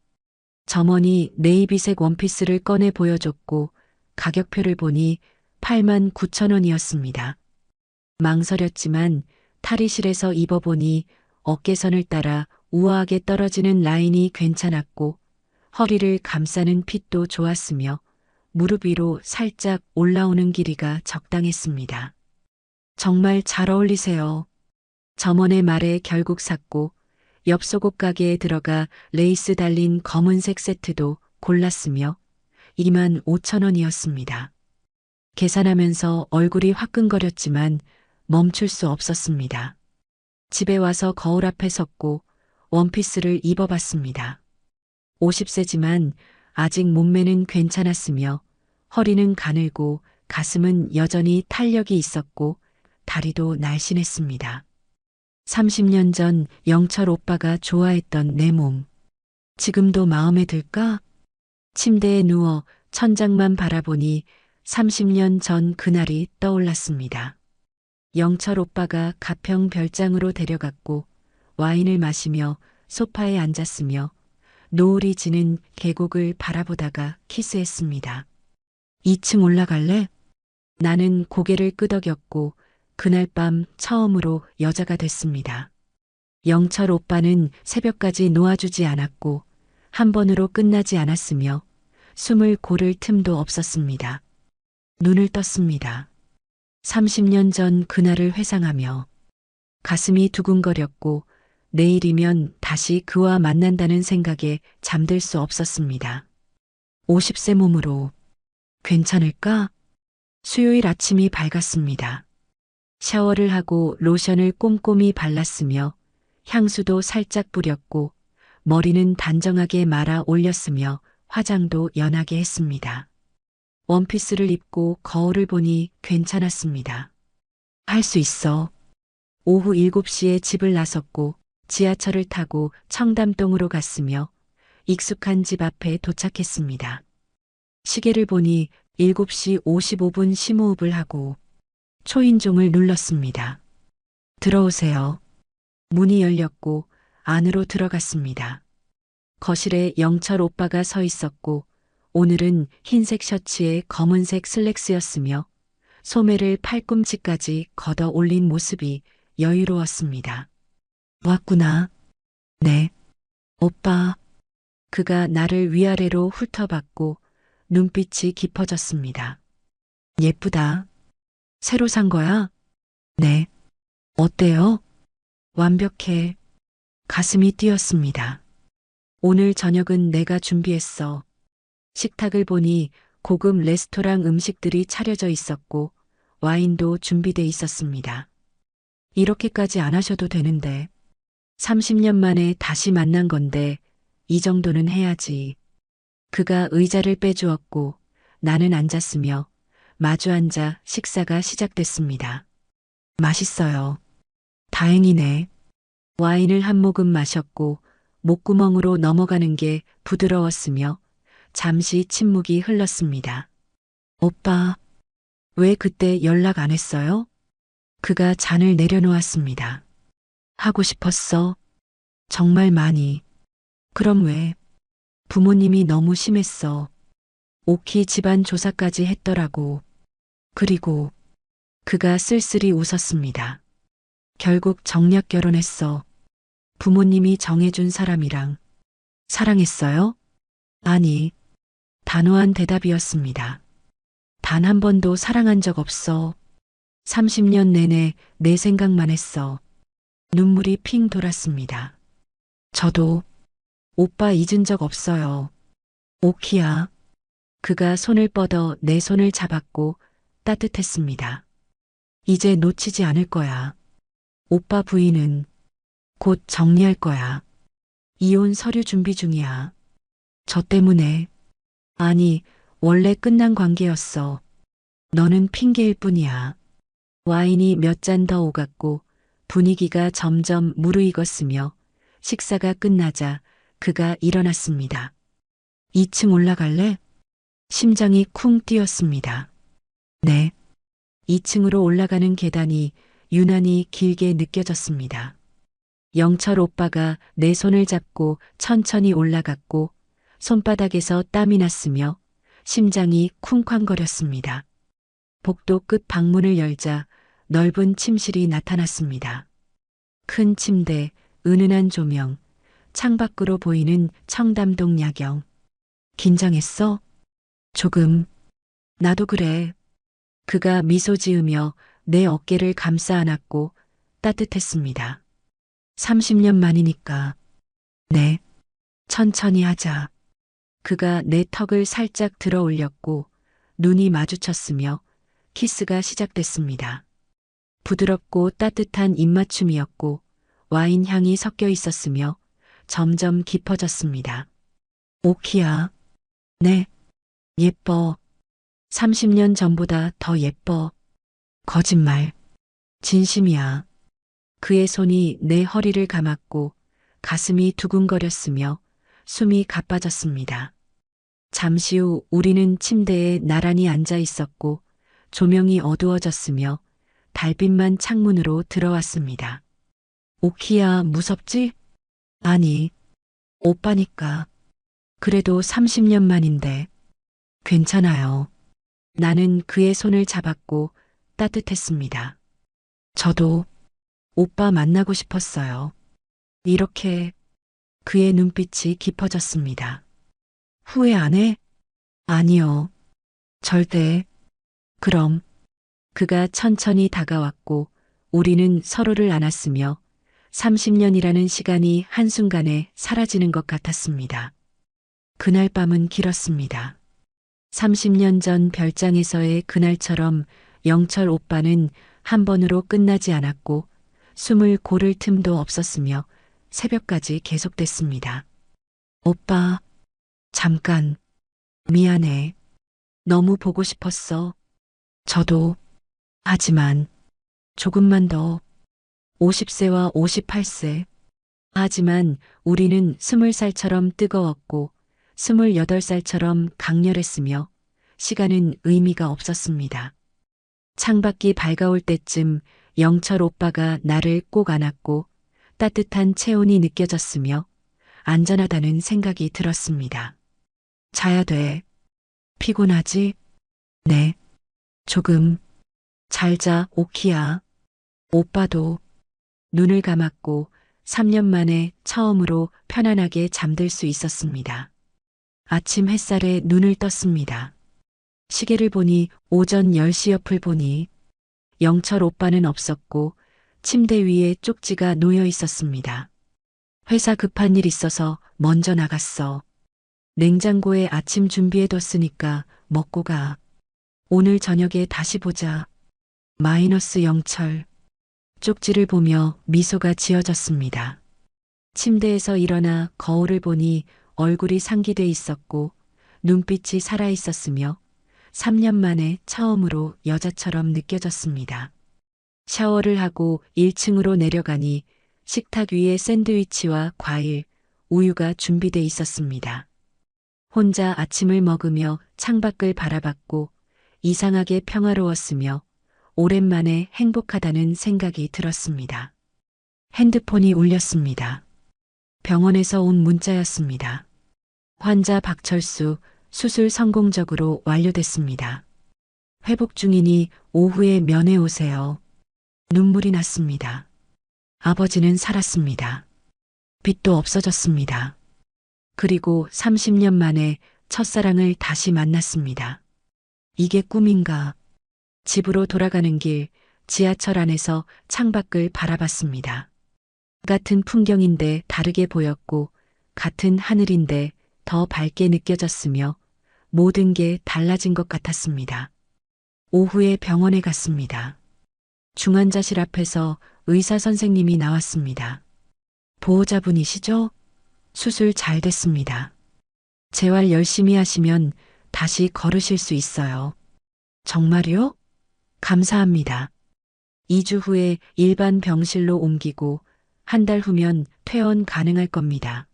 점원이 네이비색 원피스를 꺼내 보여줬고 가격표를 보니 8만 9천 원이었습니다. 망설였지만 탈의실에서 입어보니 어깨선을 따라 우아하게 떨어지는 라인이 괜찮았고 허리를 감싸는 핏도 좋았으며 무릎 위로 살짝 올라오는 길이가 적당했습니다. 정말 잘 어울리세요. 점원의 말에 결국 샀고 옆 속옷 가게에 들어가 레이스 달린 검은색 세트도 골랐으며 2만 5천 원이었습니다. 계산하면서 얼굴이 화끈거렸지만 멈출 수 없었습니다. 집에 와서 거울 앞에 섰고 원피스를 입어봤습니다. 50세지만 아직 몸매는 괜찮았으며 허리는 가늘고 가슴은 여전히 탄력이 있었고 다리도 날씬했습니다. 30년 전 영철 오빠가 좋아했던 내 몸. 지금도 마음에 들까? 침대에 누워 천장만 바라보니 30년 전 그날이 떠올랐습니다. 영철 오빠가 가평 별장으로 데려갔고 와인을 마시며 소파에 앉았으며 노을이 지는 계곡을 바라보다가 키스했습니다. 2층 올라갈래? 나는 고개를 끄덕였고 그날 밤 처음으로 여자가 됐습니다. 영철 오빠는 새벽까지 놓아주지 않았고 한 번으로 끝나지 않았으며 숨을 고를 틈도 없었습니다. 눈을 떴습니다. 30년 전 그날을 회상하며 가슴이 두근거렸고 내일이면 다시 그와 만난다는 생각에 잠들 수 없었습니다. 50세 몸으로 괜찮을까? 수요일 아침이 밝았습니다. 샤워를 하고 로션을 꼼꼼히 발랐으며 향수도 살짝 뿌렸고 머리는 단정하게 말아 올렸으며 화장도 연하게 했습니다. 원피스를 입고 거울을 보니 괜찮았습니다. 할 수 있어. 오후 7시에 집을 나섰고 지하철을 타고 청담동으로 갔으며 익숙한 집 앞에 도착했습니다. 시계를 보니 7시 55분 심호흡을 하고 초인종을 눌렀습니다. 들어오세요. 문이 열렸고 안으로 들어갔습니다. 거실에 영철 오빠가 서 있었고 오늘은 흰색 셔츠에 검은색 슬랙스였으며 소매를 팔꿈치까지 걷어 올린 모습이 여유로웠습니다. 왔구나. 네. 오빠. 그가 나를 위아래로 훑어봤고 눈빛이 깊어졌습니다. 예쁘다. 새로 산 거야? 네. 어때요? 완벽해. 가슴이 뛰었습니다. 오늘 저녁은 내가 준비했어. 식탁을 보니 고급 레스토랑 음식들이 차려져 있었고 와인도 준비돼 있었습니다. 이렇게까지 안 하셔도 되는데 30년 만에 다시 만난 건데 이 정도는 해야지. 그가 의자를 빼주었고 나는 앉았으며 마주 앉아 식사가 시작됐습니다. 맛있어요. 다행이네. 와인을 한 모금 마셨고 목구멍으로 넘어가는 게 부드러웠으며 잠시 침묵이 흘렀습니다. 오빠, 왜 그때 연락 안 했어요? 그가 잔을 내려놓았습니다. 하고 싶었어. 정말 많이. 그럼 왜? 부모님이 너무 심했어. 오키 집안 조사까지 했더라고. 그리고 그가 쓸쓸히 웃었습니다. 결국 정략 결혼했어. 부모님이 정해준 사람이랑. 사랑했어요? 아니, 단호한 대답이었습니다. 단 한 번도 사랑한 적 없어. 30년 내내 내 생각만 했어. 눈물이 핑 돌았습니다. 저도 오빠 잊은 적 없어요. 오키야. 그가 손을 뻗어 내 손을 잡았고 따뜻했습니다. 이제 놓치지 않을 거야. 오빠 부인은 곧 정리할 거야. 이혼 서류 준비 중이야. 저 때문에. 아니, 원래 끝난 관계였어. 너는 핑계일 뿐이야. 와인이 몇 잔 더 오갔고 분위기가 점점 무르익었으며 식사가 끝나자 그가 일어났습니다. 2층 올라갈래? 심장이 쿵 뛰었습니다. 네. 2층으로 올라가는 계단이 유난히 길게 느껴졌습니다. 영철 오빠가 내 손을 잡고 천천히 올라갔고 손바닥에서 땀이 났으며 심장이 쿵쾅거렸습니다. 복도 끝 방문을 열자 넓은 침실이 나타났습니다. 큰 침대, 은은한 조명, 창밖으로 보이는 청담동 야경. 긴장했어? 조금. 나도 그래. 그가 미소 지으며 내 어깨를 감싸 안았고 따뜻했습니다. 30년 만이니까. 네. 천천히 하자. 그가 내 턱을 살짝 들어 올렸고 눈이 마주쳤으며 키스가 시작됐습니다. 부드럽고 따뜻한 입맞춤이었고 와인 향이 섞여 있었으며 점점 깊어졌습니다. 오키야. 네. 예뻐. 30년 전보다 더 예뻐. 거짓말. 진심이야. 그의 손이 내 허리를 감았고 가슴이 두근거렸으며 숨이 가빠졌습니다. 잠시 후 우리는 침대에 나란히 앉아 있었고 조명이 어두워졌으며 달빛만 창문으로 들어왔습니다. 오키야, 무섭지? 아니, 오빠니까. 그래도 30년 만인데. 괜찮아요. 나는 그의 손을 잡았고 따뜻했습니다. 저도 오빠 만나고 싶었어요. 이렇게 그의 눈빛이 깊어졌습니다. 후회 안 해? 아니요. 절대. 그럼. 그가 천천히 다가왔고 우리는 서로를 안았으며 30년이라는 시간이 한순간에 사라지는 것 같았습니다. 그날 밤은 길었습니다. 30년 전 별장에서의 그날처럼 영철 오빠는 한 번으로 끝나지 않았고 숨을 고를 틈도 없었으며 새벽까지 계속됐습니다. 오빠, 잠깐. 미안해. 너무 보고 싶었어. 저도. 하지만 조금만 더. 50세와 58세. 하지만 우리는 20살처럼 뜨거웠고 28살처럼 강렬했으며 시간은 의미가 없었습니다. 창밖이 밝아올 때쯤 영철 오빠가 나를 꼭 안았고 따뜻한 체온이 느껴졌으며 안전하다는 생각이 들었습니다. 자야 돼. 피곤하지? 네. 조금. 잘 자, 오키야. 오빠도 눈을 감았고 3년 만에 처음으로 편안하게 잠들 수 있었습니다. 아침 햇살에 눈을 떴습니다. 시계를 보니 오전 10시 옆을 보니 영철 오빠는 없었고 침대 위에 쪽지가 놓여 있었습니다. 회사 급한 일 있어서 먼저 나갔어. 냉장고에 아침 준비해뒀으니까 먹고 가. 오늘 저녁에 다시 보자. 마이너스 영철. 쪽지를 보며 미소가 지어졌습니다. 침대에서 일어나 거울을 보니 얼굴이 상기돼 있었고 눈빛이 살아 있었으며 3년 만에 처음으로 여자처럼 느껴졌습니다. 샤워를 하고 1층으로 내려가니 식탁 위에 샌드위치와 과일, 우유가 준비돼 있었습니다. 혼자 아침을 먹으며 창밖을 바라봤고 이상하게 평화로웠으며 오랜만에 행복하다는 생각이 들었습니다. 핸드폰이 울렸습니다. 병원에서 온 문자였습니다. 환자 박철수, 수술 성공적으로 완료됐습니다. 회복 중이니 오후에 면회 오세요. 눈물이 났습니다. 아버지는 살았습니다. 빚도 없어졌습니다. 그리고 30년 만에 첫사랑을 다시 만났습니다. 이게 꿈인가? 집으로 돌아가는 길 지하철 안에서 창밖을 바라봤습니다. 같은 풍경인데 다르게 보였고 같은 하늘인데 더 밝게 느껴졌으며 모든 게 달라진 것 같았습니다. 오후에 병원에 갔습니다. 중환자실 앞에서 의사 선생님이 나왔습니다. 보호자분이시죠? 수술 잘 됐습니다. 재활 열심히 하시면 다시 걸으실 수 있어요. 정말요? 감사합니다. 2주 후에 일반 병실로 옮기고 한 달 후면 퇴원 가능할 겁니다.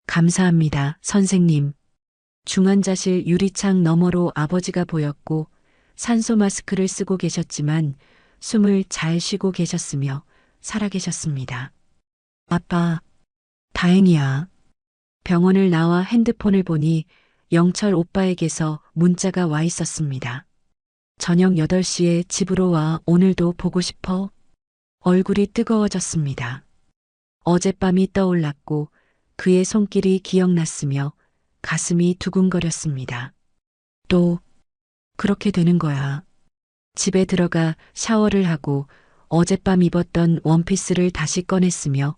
감사합니다, 선생님. 중환자실 유리창 너머로 아버지가 보였고 산소 마스크를 쓰고 계셨지만 숨을 잘 쉬고 계셨으며 살아계셨습니다. 아빠, 다행이야. 병원을 나와 핸드폰을 보니 영철 오빠에게서 문자가 와 있었습니다. 저녁 8시에 집으로 와. 오늘도 보고 싶어. 얼굴이 뜨거워졌습니다. 어젯밤이 떠올랐고 그의 손길이 기억났으며 가슴이 두근거렸습니다. 또 그렇게 되는 거야. 집에 들어가 샤워를 하고 어젯밤 입었던 원피스를 다시 꺼냈으며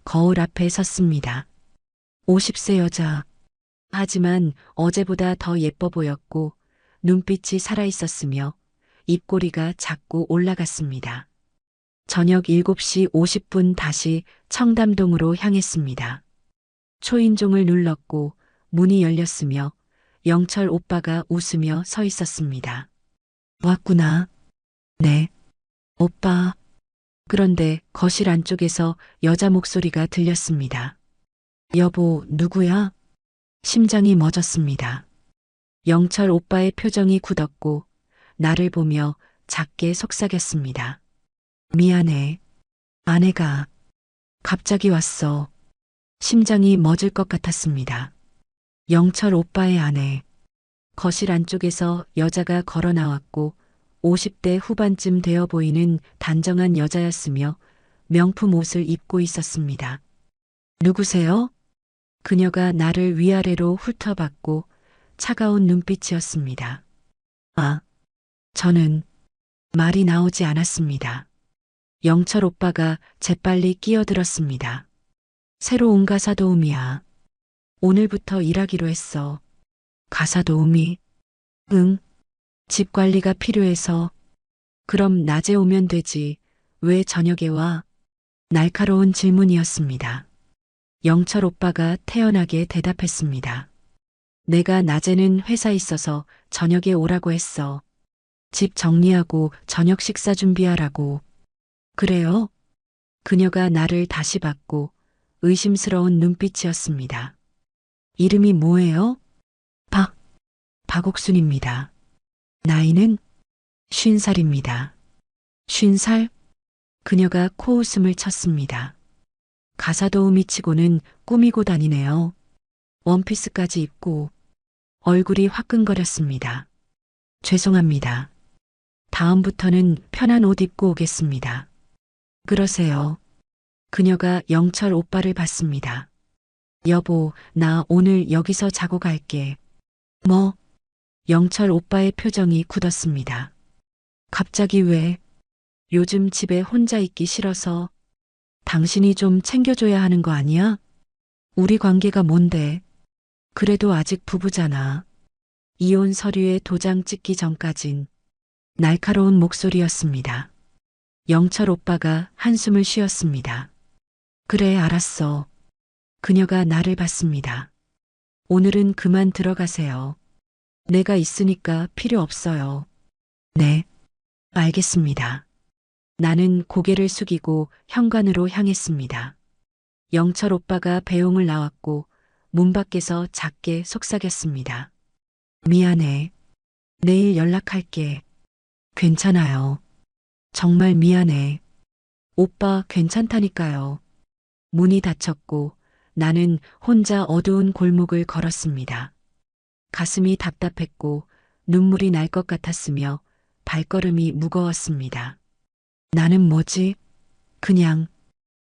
거울 앞에 섰습니다. 50세 여자. 하지만 어제보다 더 예뻐 보였고 눈빛이 살아있었으며 입꼬리가 자꾸 올라갔습니다. 저녁 7시 50분 다시 청담동으로 향했습니다. 초인종을 눌렀고 문이 열렸으며 영철 오빠가 웃으며 서 있었습니다. 왔구나. 네. 오빠. 그런데 거실 안쪽에서 여자 목소리가 들렸습니다. 여보, 누구야? 심장이 멎었습니다. 영철 오빠의 표정이 굳었고 나를 보며 작게 속삭였습니다. 미안해. 아내가 갑자기 왔어. 심장이 멎을 것 같았습니다. 영철 오빠의 아내. 거실 안쪽에서 여자가 걸어 나왔고 50대 후반쯤 되어 보이는 단정한 여자였으며 명품 옷을 입고 있었습니다. 누구세요? 그녀가 나를 위아래로 훑어봤고 차가운 눈빛이었습니다. 아, 저는 말이 나오지 않았습니다. 영철 오빠가 재빨리 끼어들었습니다. 새로 온 가사 도우미야. 오늘부터 일하기로 했어. 가사 도우미? 응. 집 관리가 필요해서. 그럼 낮에 오면 되지. 왜 저녁에 와? 날카로운 질문이었습니다. 영철 오빠가 태연하게 대답했습니다. 내가 낮에는 회사에 있어서 저녁에 오라고 했어. 집 정리하고 저녁 식사 준비하라고. 그래요? 그녀가 나를 다시 봤고 의심스러운 눈빛이었습니다. 이름이 뭐예요? 박옥순입니다. 나이는 50살입니다. 50살? 그녀가 코웃음을 쳤습니다. 가사도우미 치고는 꾸미고 다니네요. 원피스까지 입고 얼굴이 화끈거렸습니다. 죄송합니다. 다음부터는 편한 옷 입고 오겠습니다. 그러세요. 그녀가 영철 오빠를 봤습니다. 여보, 나 오늘 여기서 자고 갈게. 뭐? 영철 오빠의 표정이 굳었습니다. 갑자기 왜? 요즘 집에 혼자 있기 싫어서. 당신이 좀 챙겨줘야 하는 거 아니야? 우리 관계가 뭔데? 그래도 아직 부부잖아. 이혼 서류에 도장 찍기 전까진 날카로운 목소리였습니다. 영철 오빠가 한숨을 쉬었습니다. 그래, 알았어. 그녀가 나를 봤습니다. 오늘은 그만 들어가세요. 내가 있으니까 필요 없어요. 네, 알겠습니다. 나는 고개를 숙이고 현관으로 향했습니다. 영철 오빠가 배웅을 나왔고 문 밖에서 작게 속삭였습니다. 미안해. 내일 연락할게. 괜찮아요. 정말 미안해. 오빠 괜찮다니까요. 문이 닫혔고 나는 혼자 어두운 골목을 걸었습니다. 가슴이 답답했고 눈물이 날 것 같았으며 발걸음이 무거웠습니다. 나는 뭐지? 그냥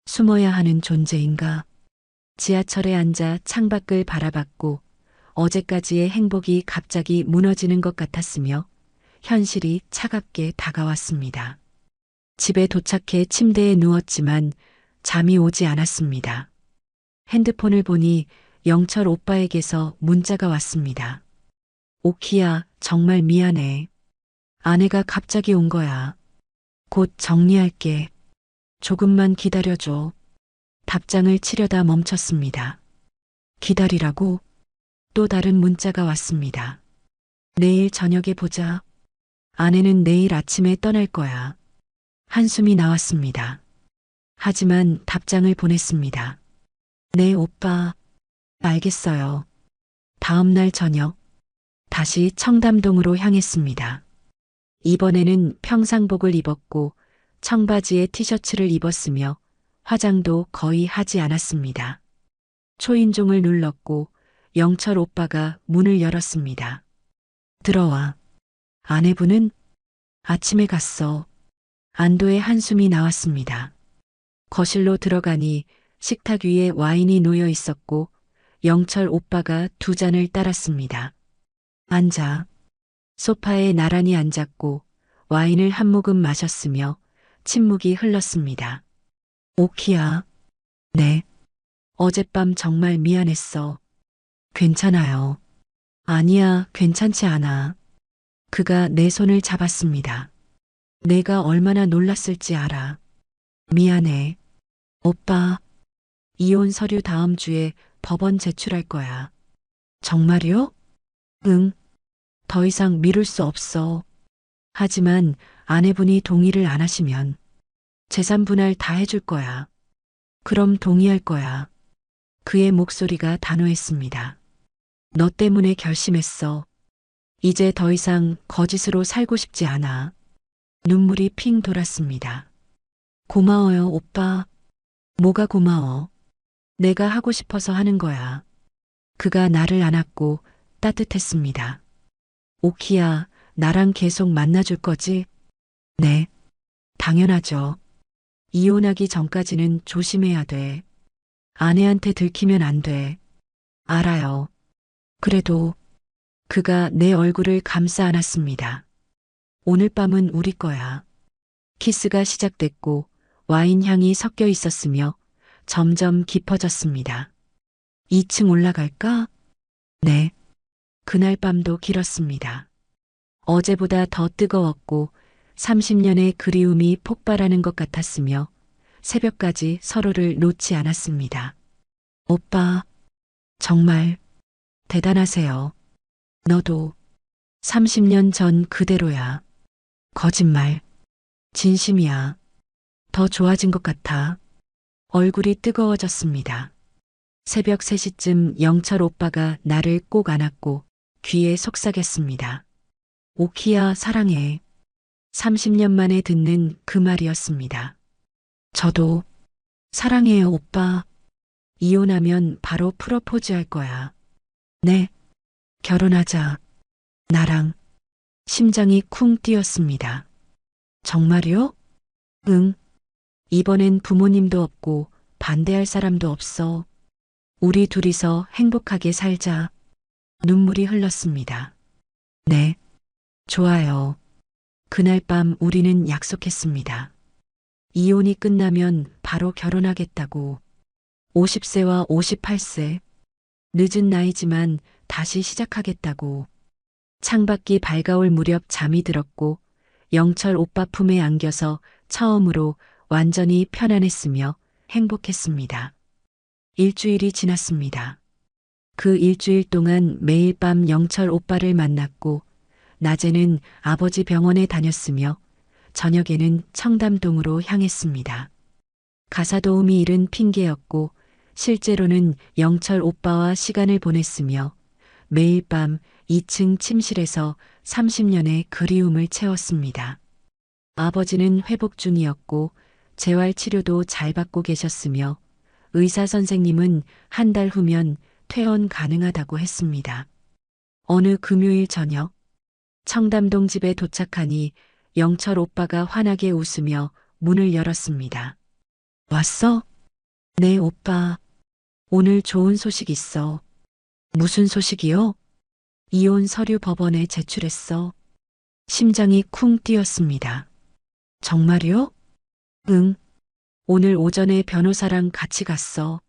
숨어야 하는 존재인가? 지하철에 앉아 창밖을 바라봤고 어제까지의 행복이 갑자기 무너지는 것 같았으며 현실이 차갑게 다가왔습니다. 집에 도착해 침대에 누웠지만 잠이 오지 않았습니다. 핸드폰을 보니 영철 오빠에게서 문자가 왔습니다. 오키야, 정말 미안해. 아내가 갑자기 온 거야. 곧 정리할게. 조금만 기다려줘. 답장을 치려다 멈췄습니다. 기다리라고? 또 다른 문자가 왔습니다. 내일 저녁에 보자. 아내는 내일 아침에 떠날 거야. 한숨이 나왔습니다. 하지만 답장을 보냈습니다. 네, 오빠. 알겠어요. 다음 날 저녁, 다시 청담동으로 향했습니다. 이번에는 평상복을 입었고 청바지에 티셔츠를 입었으며 화장도 거의 하지 않았습니다. 초인종을 눌렀고 영철 오빠가 문을 열었습니다. 들어와. 아내분은 아침에 갔어. 안도의 한숨이 나왔습니다. 거실로 들어가니 식탁 위에 와인이 놓여 있었고 영철 오빠가 두 잔을 따랐습니다. 앉아. 소파에 나란히 앉았고 와인을 한 모금 마셨으며 침묵이 흘렀습니다. 오키야. 네. 어젯밤 정말 미안했어. 괜찮아요. 아니야, 괜찮지 않아. 그가 내 손을 잡았습니다. 내가 얼마나 놀랐을지 알아. 미안해. 오빠, 이혼 서류 다음 주에 법원 제출할 거야. 정말요? 응. 더 이상 미룰 수 없어. 하지만 아내분이 동의를 안 하시면 재산 분할 다 해줄 거야. 그럼 동의할 거야. 그의 목소리가 단호했습니다. 너 때문에 결심했어. 이제 더 이상 거짓으로 살고 싶지 않아. 눈물이 핑 돌았습니다. 고마워요, 오빠. 뭐가 고마워? 내가 하고 싶어서 하는 거야. 그가 나를 안았고 따뜻했습니다. 오키야, 나랑 계속 만나줄 거지? 네, 당연하죠. 이혼하기 전까지는 조심해야 돼. 아내한테 들키면 안 돼. 알아요. 그래도 그가 내 얼굴을 감싸 안았습니다. 오늘 밤은 우리 거야. 키스가 시작됐고 와인 향이 섞여 있었으며 점점 깊어졌습니다. 2층 올라갈까? 네. 그날 밤도 길었습니다. 어제보다 더 뜨거웠고 30년의 그리움이 폭발하는 것 같았으며 새벽까지 서로를 놓지 않았습니다. 오빠, 정말 대단하세요. 너도 30년 전 그대로야. 거짓말. 진심이야. 더 좋아진 것 같아. 얼굴이 뜨거워졌습니다. 새벽 3시쯤 영철 오빠가 나를 꼭 안았고 귀에 속삭였습니다. 오키야, 사랑해. 30년 만에 듣는 그 말이었습니다. 저도 사랑해요, 오빠. 이혼하면 바로 프러포즈 할 거야. 네, 결혼하자. 나랑. 심장이 쿵 뛰었습니다. 정말요? 응. 이번엔 부모님도 없고 반대할 사람도 없어. 우리 둘이서 행복하게 살자. 눈물이 흘렀습니다. 네. 좋아요. 그날 밤 우리는 약속했습니다. 이혼이 끝나면 바로 결혼하겠다고. 50세와 58세. 늦은 나이지만 다시 시작하겠다고. 창밖이 밝아올 무렵 잠이 들었고 영철 오빠 품에 안겨서 처음으로 완전히 편안했으며 행복했습니다. 일주일이 지났습니다. 그 일주일 동안 매일 밤 영철 오빠를 만났고 낮에는 아버지 병원에 다녔으며 저녁에는 청담동으로 향했습니다. 가사도우미 일은 핑계였고 실제로는 영철 오빠와 시간을 보냈으며 매일 밤 2층 침실에서 30년의 그리움을 채웠습니다. 아버지는 회복 중이었고 재활 치료도 잘 받고 계셨으며 의사 선생님은 한 달 후면 퇴원 가능하다고 했습니다. 어느 금요일 저녁 청담동 집에 도착하니 영철 오빠가 환하게 웃으며 문을 열었습니다. 왔어? 네, 오빠. 오늘 좋은 소식 있어. 무슨 소식이요? 이혼 서류 법원에 제출했어. 심장이 쿵 뛰었습니다. 정말요? 응. 오늘 오전에 변호사랑 같이 갔어.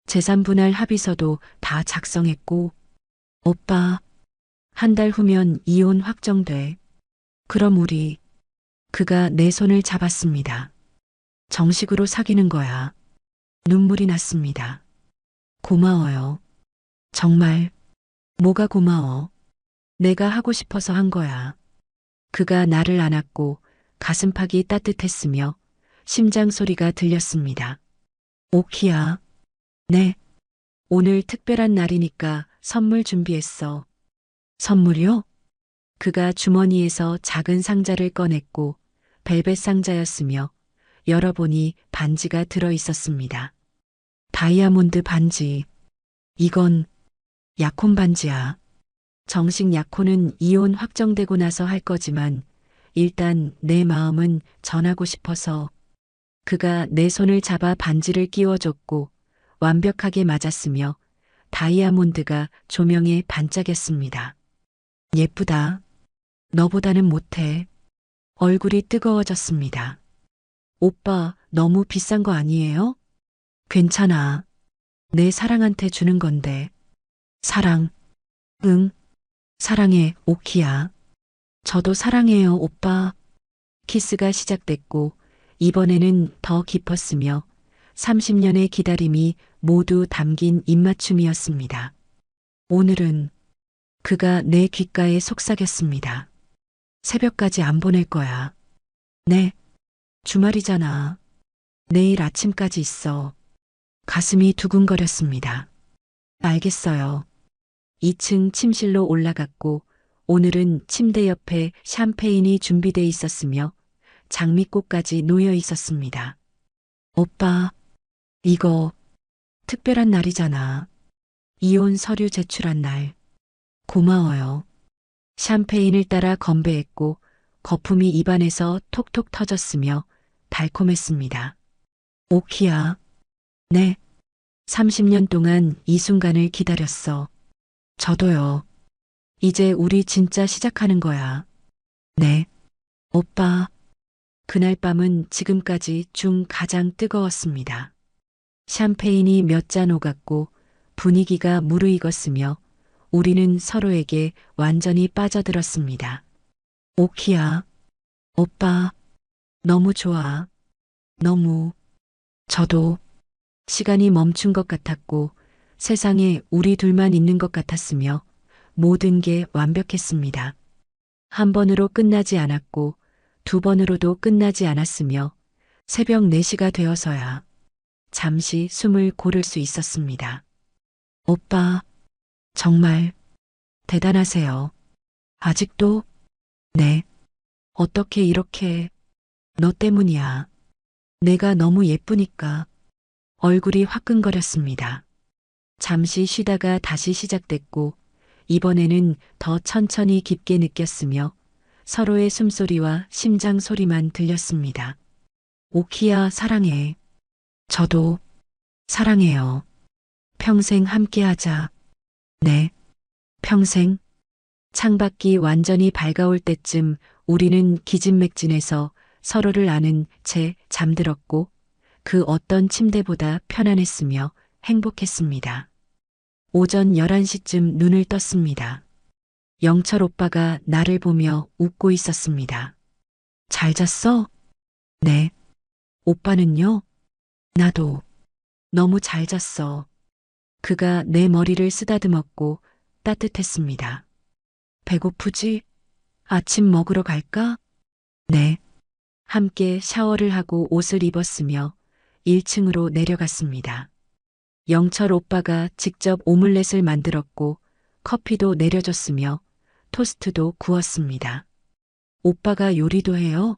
재산 분할 합의서도 다 작성했고. 오빠, 한 달 후면 이혼 확정돼. 그럼 우리, 그가 내 손을 잡았습니다. 정식으로 사귀는 거야. 눈물이 났습니다. 고마워요. 정말, 뭐가 고마워. 내가 하고 싶어서 한 거야. 그가 나를 안았고 가슴팍이 따뜻했으며 심장 소리가 들렸습니다. 오키야. 네. 오늘 특별한 날이니까 선물 준비했어. 선물이요? 그가 주머니에서 작은 상자를 꺼냈고 벨벳 상자였으며 열어보니 반지가 들어 있었습니다. 다이아몬드 반지. 이건 약혼 반지야. 정식 약혼은 이혼 확정되고 나서 할 거지만 일단 내 마음은 전하고 싶어서. 그가 내 손을 잡아 반지를 끼워줬고 완벽하게 맞았으며 다이아몬드가 조명에 반짝였습니다. 예쁘다. 너보다는 못해. 얼굴이 뜨거워졌습니다. 오빠, 너무 비싼 거 아니에요? 괜찮아. 내 사랑한테 주는 건데. 사랑. 응. 사랑해, 오키야. 저도 사랑해요, 오빠. 키스가 시작됐고 이번에는 더 깊었으며 30년의 기다림이 모두 담긴 입맞춤이었습니다. 오늘은 그가 내 귓가에 속삭였습니다. 새벽까지 안 보낼 거야. 네. 주말이잖아. 내일 아침까지 있어. 가슴이 두근거렸습니다. 알겠어요. 2층 침실로 올라갔고 오늘은 침대 옆에 샴페인이 준비돼 있었으며 장미꽃까지 놓여 있었습니다. 오빠, 이거 특별한 날이잖아. 이혼 서류 제출한 날. 고마워요. 샴페인을 따라 건배했고 거품이 입안에서 톡톡 터졌으며 달콤했습니다. 오키야. 네. 30년 동안 이 순간을 기다렸어. 저도요. 이제 우리 진짜 시작하는 거야. 네. 오빠. 그날 밤은 지금까지 중 가장 뜨거웠습니다. 샴페인이 몇 잔 오갔고 분위기가 무르익었으며 우리는 서로에게 완전히 빠져들었습니다. 오키야. 오빠. 너무 좋아. 너무. 저도. 시간이 멈춘 것 같았고 세상에 우리 둘만 있는 것 같았으며 모든 게 완벽했습니다. 한 번으로 끝나지 않았고 두 번으로도 끝나지 않았으며 새벽 4시가 되어서야 잠시 숨을 고를 수 있었습니다. 오빠, 정말 대단하세요. 아직도? 네. 어떻게 이렇게. 너 때문이야. 내가 너무 예쁘니까. 얼굴이 화끈거렸습니다. 잠시 쉬다가 다시 시작됐고 이번에는 더 천천히 깊게 느꼈으며 서로의 숨소리와 심장 소리만 들렸습니다. 오키야, 사랑해. 저도 사랑해요. 평생 함께하자. 네, 평생. 창밖이 완전히 밝아올 때쯤 우리는 기진맥진해서 서로를 아는 채 잠들었고 그 어떤 침대보다 편안했으며 행복했습니다. 오전 11시쯤 눈을 떴습니다. 영철 오빠가 나를 보며 웃고 있었습니다. 잘 잤어? 네. 오빠는요? 나도 너무 잘 잤어. 그가 내 머리를 쓰다듬었고 따뜻했습니다. 배고프지? 아침 먹으러 갈까? 네. 함께 샤워를 하고 옷을 입었으며 1층으로 내려갔습니다. 영철 오빠가 직접 오믈렛을 만들었고 커피도 내려줬으며 토스트도 구웠습니다. 오빠가 요리도 해요?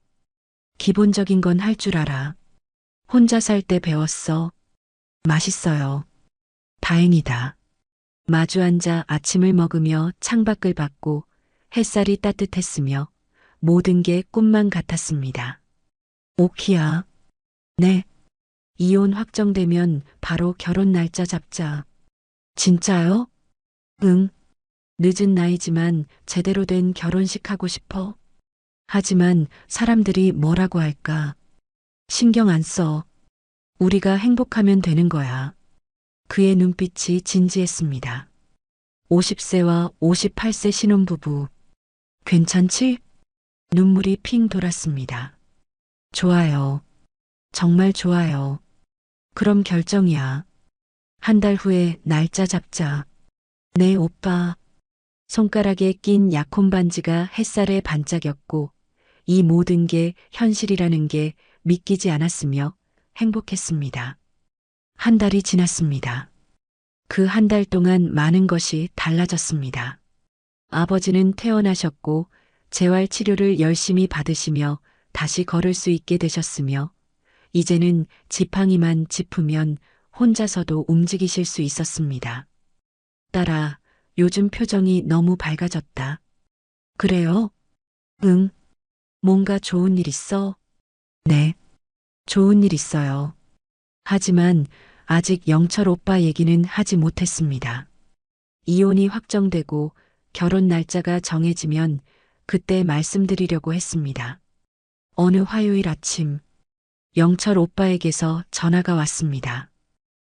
기본적인 건 할 줄 알아. 혼자 살 때 배웠어. 맛있어요. 다행이다. 마주 앉아 아침을 먹으며 창밖을 봤고 햇살이 따뜻했으며 모든 게 꿈만 같았습니다. 오키야. 네. 이혼 확정되면 바로 결혼 날짜 잡자. 진짜요? 응. 늦은 나이지만 제대로 된 결혼식 하고 싶어. 하지만 사람들이 뭐라고 할까? 신경 안 써. 우리가 행복하면 되는 거야. 그의 눈빛이 진지했습니다. 50세와 58세 신혼부부. 괜찮지? 눈물이 핑 돌았습니다. 좋아요. 정말 좋아요. 그럼 결정이야. 한 달 후에 날짜 잡자. 네, 오빠. 손가락에 낀 약혼 반지가 햇살에 반짝였고 이 모든 게 현실이라는 게 믿기지 않았으며 행복했습니다. 한 달이 지났습니다. 그 한 달 동안 많은 것이 달라졌습니다. 아버지는 퇴원하셨고 재활 치료를 열심히 받으시며 다시 걸을 수 있게 되셨으며 이제는 지팡이만 짚으면 혼자서도 움직이실 수 있었습니다. 딸아, 요즘 표정이 너무 밝아졌다. 그래요? 응. 뭔가 좋은 일 있어? 네. 좋은 일 있어요. 하지만 아직 영철 오빠 얘기는 하지 못했습니다. 이혼이 확정되고 결혼 날짜가 정해지면 그때 말씀드리려고 했습니다. 어느 화요일 아침, 영철 오빠에게서 전화가 왔습니다.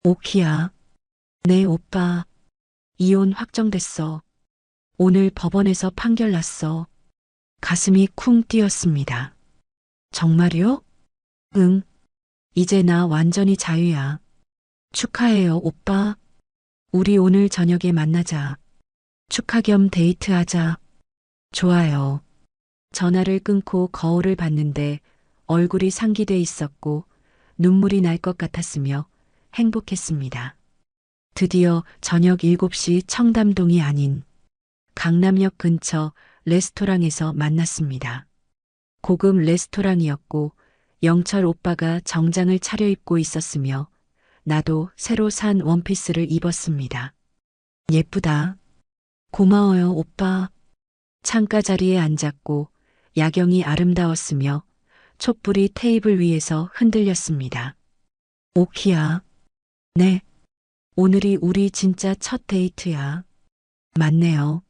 오키야. 네, 오빠. 이혼 확정됐어. 오늘 법원에서 판결 났어. 가슴이 쿵 뛰었습니다. 정말요? 응. 이제 나 완전히 자유야. 축하해요, 오빠. 우리 오늘 저녁에 만나자. 축하 겸 데이트하자. 좋아요. 전화를 끊고 거울을 봤는데 얼굴이 상기돼 있었고 눈물이 날 것 같았으며 행복했습니다. 드디어 저녁 7시 청담동이 아닌 강남역 근처 레스토랑에서 만났습니다. 고급 레스토랑이었고 영철 오빠가 정장을 차려입고 있었으며 나도 새로 산 원피스를 입었습니다. 예쁘다. 고마워요, 오빠. 창가 자리에 앉았고 야경이 아름다웠으며 촛불이 테이블 위에서 흔들렸습니다. 오키야. 네. 오늘이 우리 진짜 첫 데이트야. 맞네요.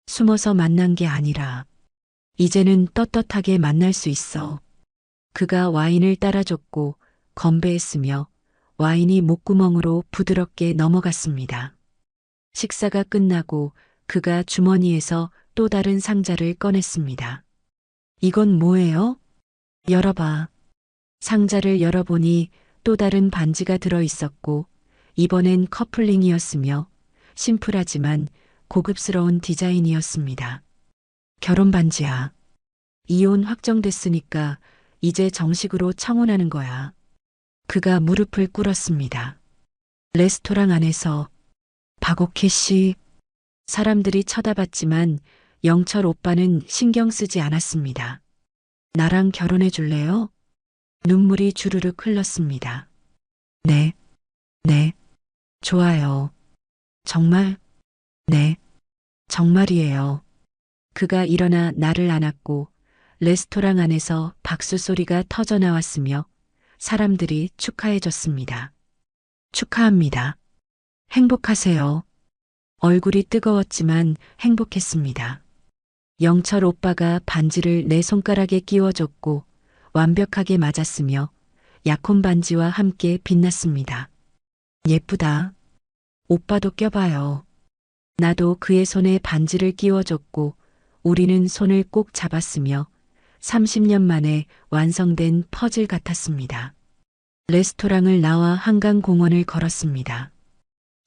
숨어서 만난 게 아니라 이제는 떳떳하게 만날 수 있어. 그가 와인을 따라줬고 건배했으며 와인이 목구멍으로 부드럽게 넘어갔습니다. 식사가 끝나고 그가 주머니에서 또 다른 상자를 꺼냈습니다. 이건 뭐예요? 열어봐. 상자를 열어보니 또 다른 반지가 들어 있었고 이번엔 커플링이었으며 심플하지만 고급스러운 디자인이었습니다. 결혼 반지야. 이혼 확정됐으니까 이제 정식으로 청혼하는 거야. 그가 무릎을 꿇었습니다. 레스토랑 안에서 박옥희 씨. 사람들이 쳐다봤지만 영철 오빠는 신경 쓰지 않았습니다. 나랑 결혼해 줄래요? 눈물이 주르륵 흘렀습니다. 네, 네, 좋아요. 정말? 네, 정말이에요. 그가 일어나 나를 안았고 레스토랑 안에서 박수 소리가 터져 나왔으며 사람들이 축하해 줬습니다. 축하합니다. 행복하세요. 얼굴이 뜨거웠지만 행복했습니다. 영철 오빠가 반지를 내 손가락에 끼워줬고 완벽하게 맞았으며 약혼 반지와 함께 빛났습니다. 예쁘다. 오빠도 껴봐요. 나도 그의 손에 반지를 끼워줬고 우리는 손을 꼭 잡았으며 30년 만에 완성된 퍼즐 같았습니다. 레스토랑을 나와 한강공원을 걸었습니다.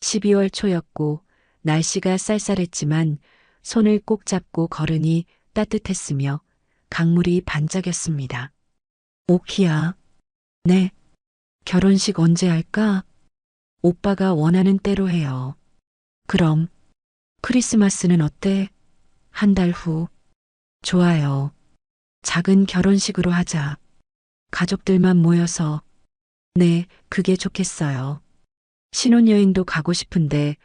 12월 초였고 날씨가 쌀쌀했지만 손을 꼭 잡고 걸으니 따뜻했으며 강물이 반짝였습니다. 오키야. 네. 결혼식 언제 할까? 오빠가 원하는 대로 해요. 그럼 크리스마스는 어때? 한 달 후. 좋아요. 작은 결혼식으로 하자. 가족들만 모여서. 네, 그게 좋겠어요. 신혼여행도 가고 싶은데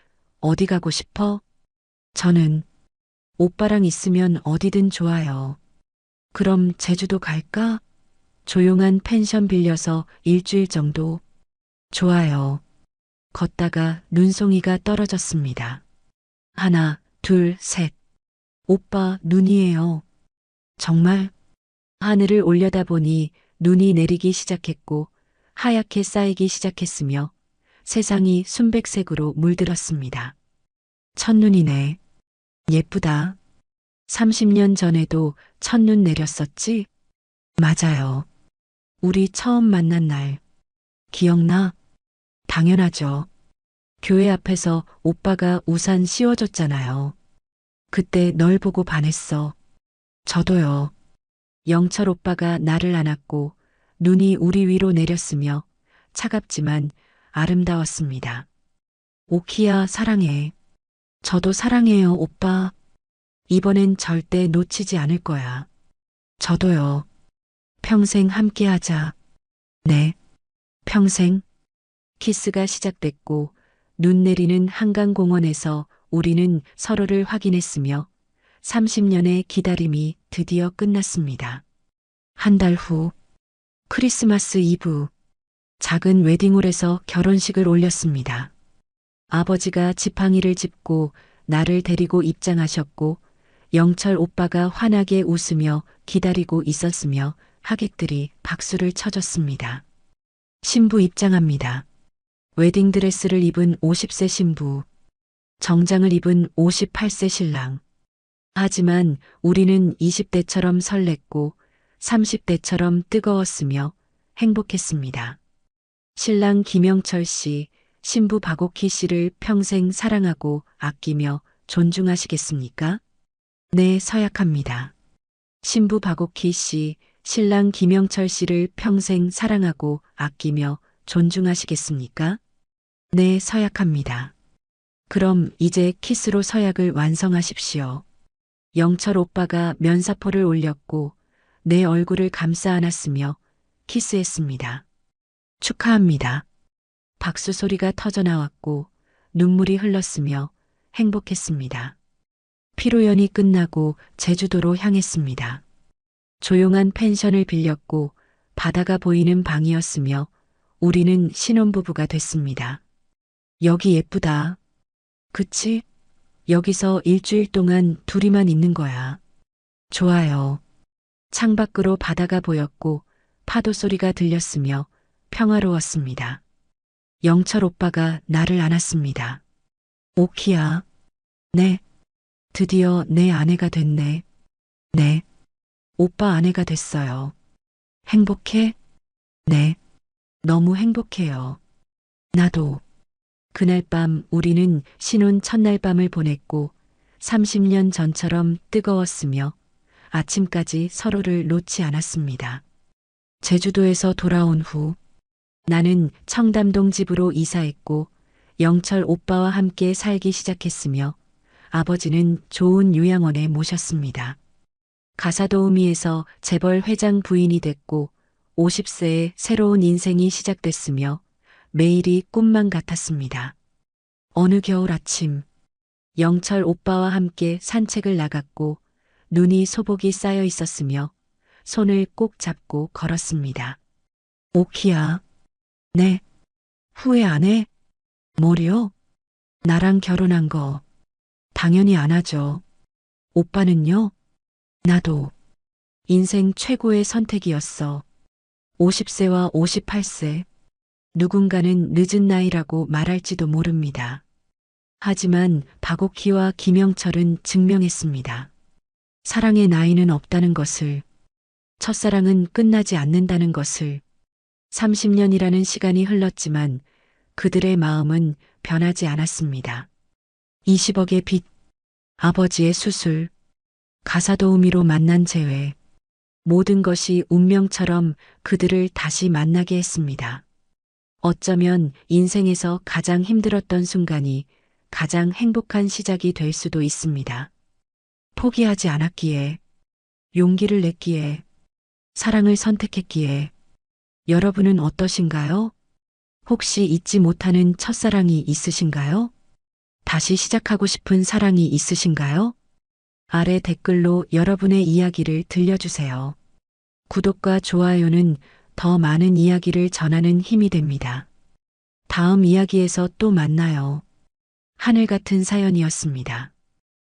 어디 가고 싶어? 저는 오빠랑 있으면 어디든 좋아요. 그럼 제주도 갈까? 조용한 펜션 빌려서 일주일 정도. 좋아요. 걷다가 눈송이가 떨어졌습니다. 하나, 둘, 셋. 오빠 눈이에요. 정말? 하늘을 올려다보니 눈이 내리기 시작했고 하얗게 쌓이기 시작했으며 세상이 순백색으로 물들었습니다. 첫눈이네. 예쁘다. 30년 전에도 첫눈 내렸었지? 맞아요. 우리 처음 만난 날. 기억나? 당연하죠. 교회 앞에서 오빠가 우산 씌워줬잖아요. 그때 널 보고 반했어. 저도요. 영철 오빠가 나를 안았고 눈이 우리 위로 내렸으며 차갑지만 아름다웠습니다. 오키야 사랑해. 저도 사랑해요 오빠. 이번엔 절대 놓치지 않을 거야. 저도요. 평생 함께하자. 네. 평생. 키스가 시작됐고 눈 내리는 한강공원에서 우리는 서로를 확인했으며 30년의 기다림이 드디어 끝났습니다. 한 달 후, 크리스마스 이브, 작은 웨딩홀에서 결혼식을 올렸습니다. 아버지가 지팡이를 짚고 나를 데리고 입장하셨고 영철 오빠가 환하게 웃으며 기다리고 있었으며 하객들이 박수를 쳐줬습니다. 신부 입장합니다. 웨딩드레스를 입은 50세 신부, 정장을 입은 58세 신랑. 하지만 우리는 20대처럼 설렜고 30대처럼 뜨거웠으며 행복했습니다. 신랑 김영철 씨, 신부 박옥희 씨를 평생 사랑하고 아끼며 존중하시겠습니까? 네, 서약합니다. 신부 박옥희 씨, 신랑 김영철 씨를 평생 사랑하고 아끼며 존중하시겠습니까? 네, 서약합니다. 그럼 이제 키스로 서약을 완성하십시오. 영철 오빠가 면사포를 올렸고 내 얼굴을 감싸 안았으며 키스했습니다. 축하합니다. 박수 소리가 터져 나왔고 눈물이 흘렀으며 행복했습니다. 피로연이 끝나고 제주도로 향했습니다. 조용한 펜션을 빌렸고 바다가 보이는 방이었으며 우리는 신혼부부가 됐습니다. 여기 예쁘다. 그치? 여기서 일주일 동안 둘이만 있는 거야. 좋아요. 창밖으로 바다가 보였고 파도 소리가 들렸으며 평화로웠습니다. 영철 오빠가 나를 안았습니다. 오키야. 네. 드디어 내 아내가 됐네. 네. 오빠 아내가 됐어요. 행복해? 네. 너무 행복해요. 나도. 그날 밤 우리는 신혼 첫날 밤을 보냈고 30년 전처럼 뜨거웠으며 아침까지 서로를 놓지 않았습니다. 제주도에서 돌아온 후 나는 청담동 집으로 이사했고 영철 오빠와 함께 살기 시작했으며 아버지는 좋은 요양원에 모셨습니다. 가사도우미에서 재벌 회장 부인이 됐고 50세에 새로운 인생이 시작됐으며 매일이 꿈만 같았습니다. 어느 겨울 아침 영철 오빠와 함께 산책을 나갔고 눈이 소복이 쌓여 있었으며 손을 꼭 잡고 걸었습니다. 오키야. 네. 후회 안 해? 뭐려? 나랑 결혼한 거 당연히 안 하죠. 오빠는요? 나도. 인생 최고의 선택이었어. 50세와 58세. 누군가는 늦은 나이라고 말할지도 모릅니다. 하지만 박옥희와 김영철은 증명했습니다. 사랑의 나이는 없다는 것을, 첫사랑은 끝나지 않는다는 것을. 30년이라는 시간이 흘렀지만 그들의 마음은 변하지 않았습니다. 20억의 빚, 아버지의 수술, 가사 도우미로 만난 재회, 모든 것이 운명처럼 그들을 다시 만나게 했습니다. 어쩌면 인생에서 가장 힘들었던 순간이 가장 행복한 시작이 될 수도 있습니다. 포기하지 않았기에, 용기를 냈기에, 사랑을 선택했기에. 여러분은 어떠신가요? 혹시 잊지 못하는 첫사랑이 있으신가요? 다시 시작하고 싶은 사랑이 있으신가요? 아래 댓글로 여러분의 이야기를 들려주세요. 구독과 좋아요는 더 많은 이야기를 전하는 힘이 됩니다. 다음 이야기에서 또 만나요. 하늘 같은 사연이었습니다.